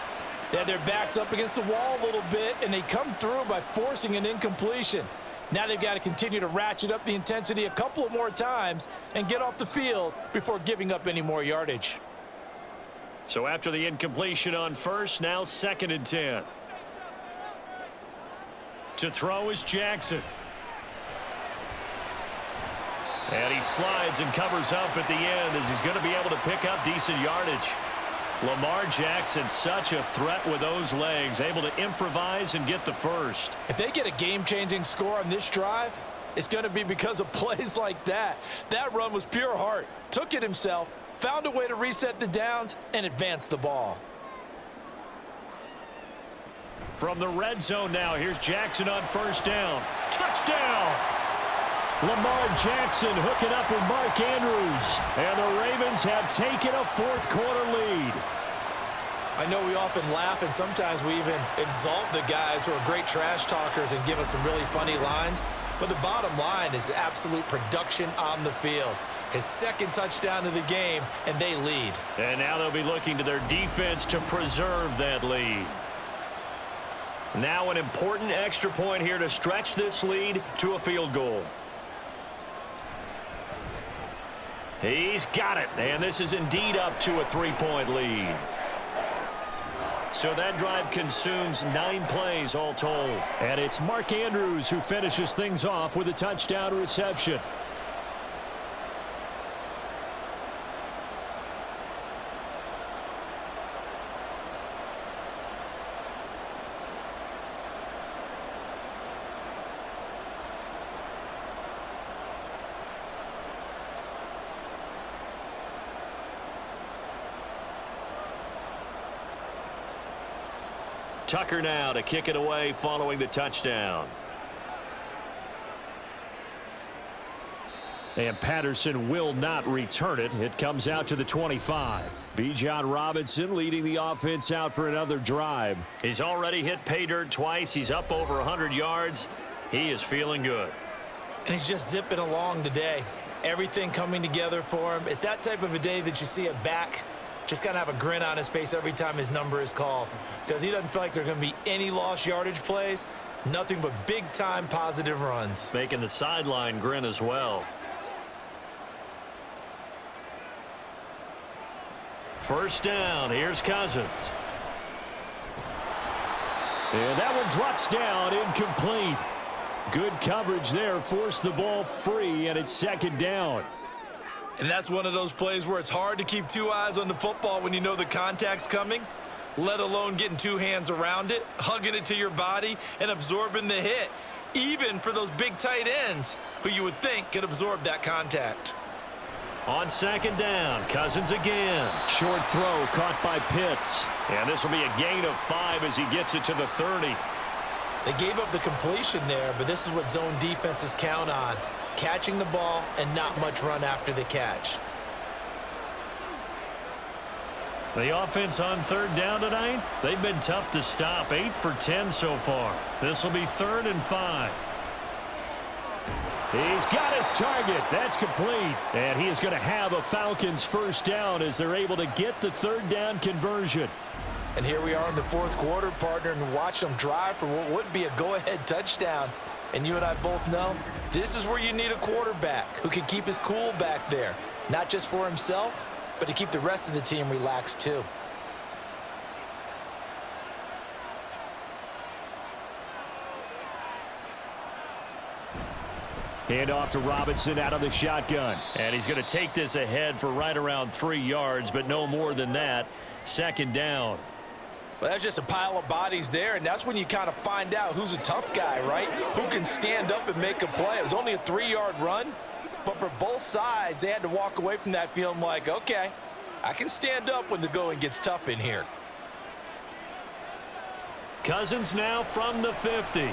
They had their backs up against the wall a little bit, and they come through by forcing an incompletion. Now they've got to continue to ratchet up the intensity a couple of more times and get off the field before giving up any more yardage. So after the incompletion on 1st, now 2nd and 10. To throw is Jackson. And he slides and covers up at the end as he's going to be able to pick up decent yardage. Lamar Jackson, such a threat with those legs, able to improvise and get the 1st. If they get a game-changing score on this drive, it's going to be because of plays like that. That run was pure heart. Took it himself, found a way to reset the downs, and advance the ball. From the red zone now, here's Jackson on 1st down. Touchdown! Lamar Jackson hooking up with Mark Andrews. And the Ravens have taken a 4th quarter lead. I know we often laugh, and sometimes we even exalt the guys who are great trash talkers and give us some really funny lines. But the bottom line is absolute production on the field. His 2nd touchdown of the game, and they lead. And now they'll be looking to their defense to preserve that lead. Now an important extra point here to stretch this lead to a field goal. He's got it, and this is indeed up to a 3-point lead. So that drive consumes 9 plays all told. And it's Mark Andrews who finishes things off with a touchdown reception. Tucker now to kick it away following the touchdown. And Patterson will not return it. It comes out to the 25. Bijan Robinson leading the offense out for another drive. He's already hit pay dirt twice. He's up over 100 yards. He is feeling good. And he's just zipping along today. Everything coming together for him. It's that type of a day that you see a back just kind of have a grin on his face every time his number is called, because he doesn't feel like there are going to be any lost yardage plays, nothing but big-time positive runs. Making the sideline grin as well. First down, here's Cousins. And that one drops down, incomplete. Good coverage there, forced the ball free, and it's second down. And that's one of those plays where it's hard to keep two eyes on the football when you know the contact's coming, let alone getting two hands around it, hugging it to your body, and absorbing the hit, even for those big tight ends who you would think could absorb that contact. On second down, Cousins again. Short throw caught by Pitts. And this will be a gain of 5 as he gets it to the 30. They gave up the completion there, but this is what zone defenses count on, catching the ball and not much run after the catch. The offense on third down tonight, they've been tough to stop. 8 for 10 so far. This will be 3rd and 5. He's got his target. That's complete. And he is going to have a Falcons first down as they're able to get the third down conversion. And here we are in the fourth quarter, partner, and watch them drive for what would be a go-ahead touchdown. And you and I both know this is where you need a quarterback who can keep his cool back there, not just for himself, but to keep the rest of the team relaxed too. Hand off to Robinson out of the shotgun. And he's going to take this ahead for right around 3 yards, but no more than that. Second down. Well, that's just a pile of bodies there, and that's when you kind of find out who's a tough guy, right? Who can stand up and make a play. It was only a 3-yard run, but for both sides, they had to walk away from that feeling like, okay, I can stand up when the going gets tough in here. Cousins now from the 50.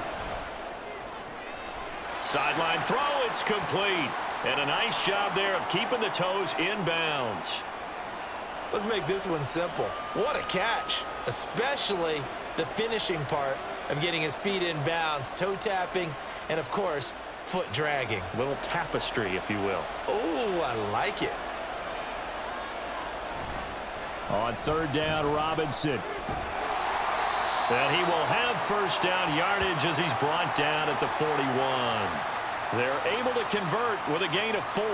Sideline throw, it's complete. And a nice job there of keeping the toes in bounds. Let's make this one simple. What a catch, especially the finishing part of getting his feet in bounds, toe tapping, and of course, foot dragging. A little tapestry, if you will. Oh, I like it. On third down, Robinson. And he will have first down yardage as he's brought down at the 41. They're able to convert with a gain of 4.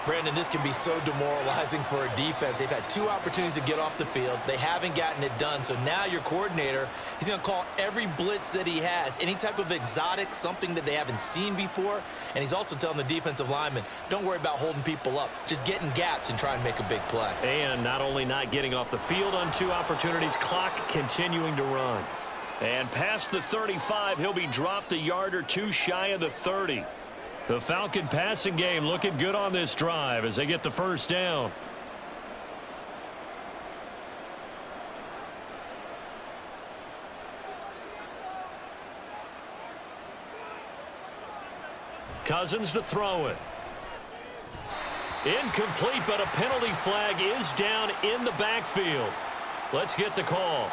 Brandon, this can be so demoralizing for a defense. They've had 2 opportunities to get off the field. They haven't gotten it done. So now your coordinator, he's going to call every blitz that he has, any type of exotic, something that they haven't seen before. And he's also telling the defensive lineman, don't worry about holding people up. Just get in gaps and try and make a big play. And not only not getting off the field on 2 opportunities, clock continuing to run. And past the 35, he'll be dropped a yard or 2 shy of the 30. The Falcon passing game looking good on this drive as they get the first down. Cousins to throw it. Incomplete, but a penalty flag is down in the backfield. Let's get the call.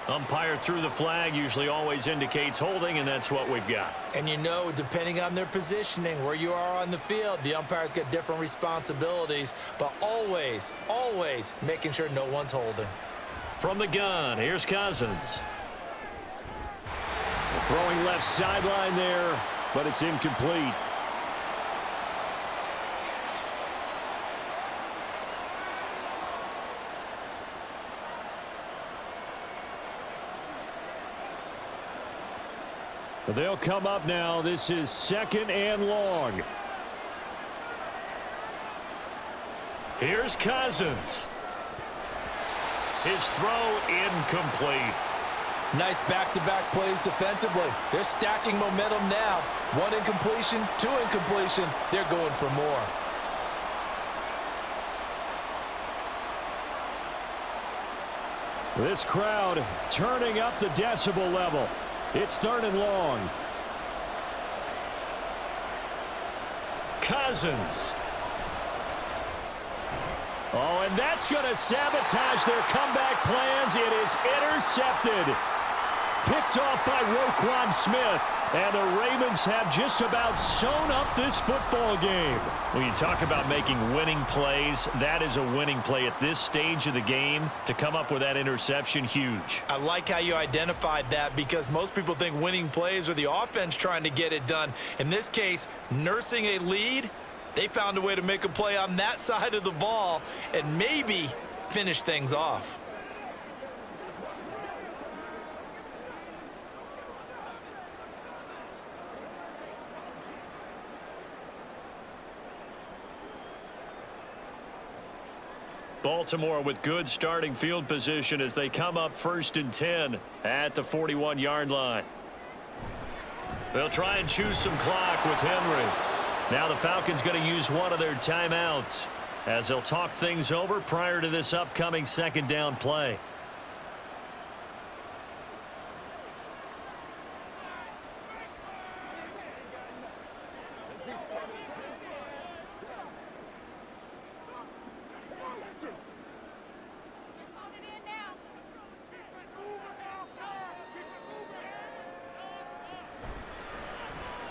Umpire threw the flag, usually always indicates holding, and that's what we've got. And you know, depending on their positioning, where you are on the field, the umpires get different responsibilities, but always, always making sure no one's holding. From the gun, here's Cousins. Throwing left sideline there, but it's incomplete. They'll come up now. This is 2nd and long. Here's Cousins. His throw incomplete. Nice back-to-back plays defensively. They're stacking momentum now. 1 incompletion, 2 incompletion. They're going for more. This crowd turning up the decibel level. It's 3rd and long. Cousins. Oh, and that's going to sabotage their comeback plans. It is intercepted. Picked off by Roquan Smith. And the Ravens have just about sewn up this football game. When you talk about making winning plays, that is a winning play at this stage of the game. To come up with that interception, huge. I like how you identified that, because most people think winning plays are the offense trying to get it done. In this case, nursing a lead, they found a way to make a play on that side of the ball and maybe finish things off. Baltimore with good starting field position as they come up 1st and 10 at the 41-yard line. They'll try and choose some clock with Henry. Now the Falcons going to use one of their timeouts as they'll talk things over prior to this upcoming 2nd down play.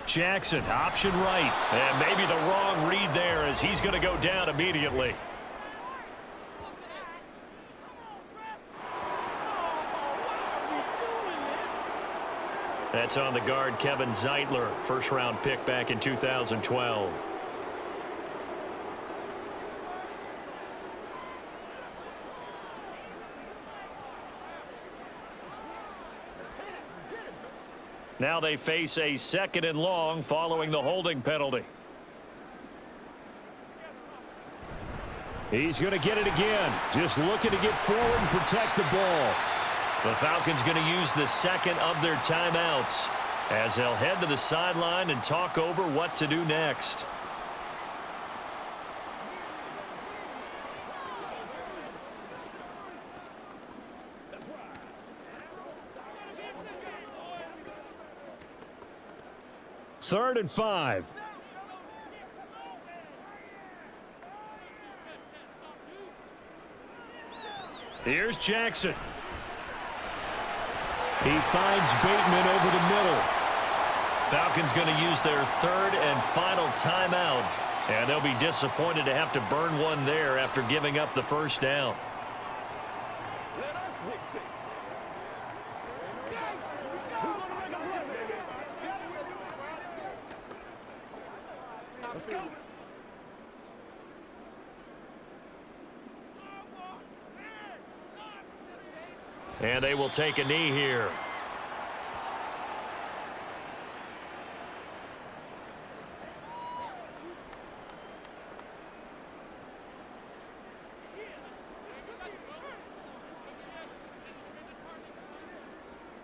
Jackson, option right. And maybe the wrong read there as he's going to go down immediately. That's on the guard, Kevin Zeitler, 1st-round pick back in 2012. Now they face a 2nd and long following the holding penalty. He's going to get it again. Just looking to get forward and protect the ball. The Falcons going to use the 2nd of their timeouts as they'll head to the sideline and talk over what to do next. Third and 5. Here's Jackson. He finds Bateman over the middle. Falcons going to use their 3rd and final timeout, and they'll be disappointed to have to burn one there after giving up the 1st down. Let's go. And they will take a knee here.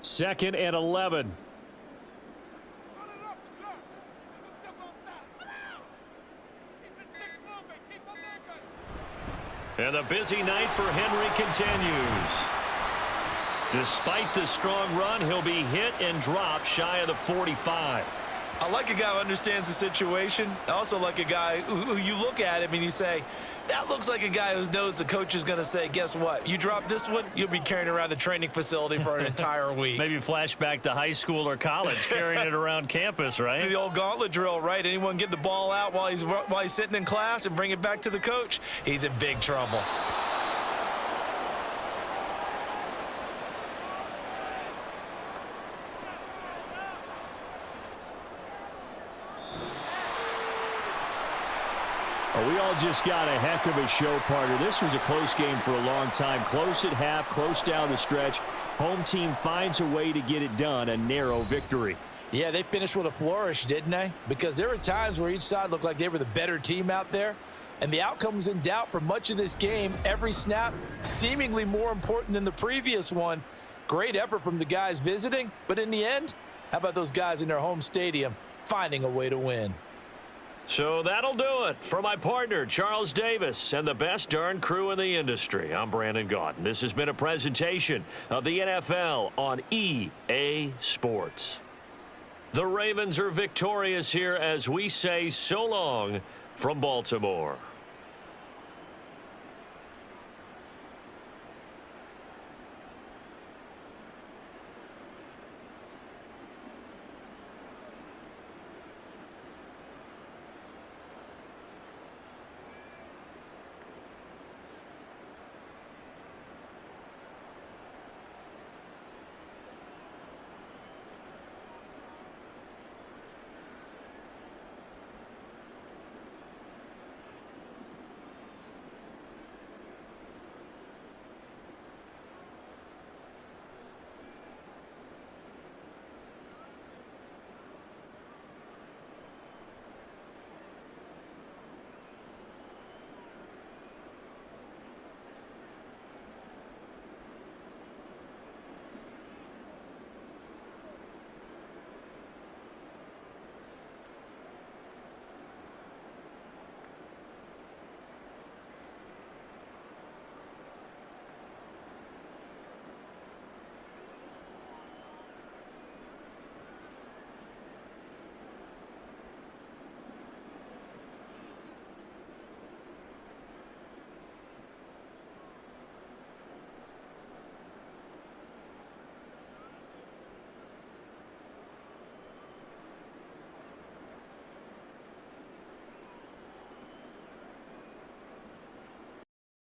Second and 11. And the busy night for Henry continues. Despite the strong run, he'll be hit and dropped shy of the 45. I like a guy who understands the situation. I also like a guy who you look at him and you say, that looks like a guy who knows the coach is going to say, guess what? You drop this one, you'll be carrying around the training facility for an entire week. Maybe flashback to high school or college, carrying it around campus, right? The old gauntlet drill, right? Anyone get the ball out while he's sitting in class and bring it back to the coach? He's in big trouble. We all just got a heck of a show, partner. This was a close game for a long time. Close at half, close down the stretch. Home team finds a way to get it done, a narrow victory. Yeah, they finished with a flourish, didn't they? Because there were times where each side looked like they were the better team out there. And the outcome was in doubt for much of this game. Every snap seemingly more important than the previous one. Great effort from the guys visiting. But in the end, how about those guys in their home stadium finding a way to win? So that'll do it for my partner, Charles Davis, and the best darn crew in the industry. I'm Brandon Gaudin. This has been a presentation of the NFL on EA Sports. The Ravens are victorious here as we say so long from Baltimore.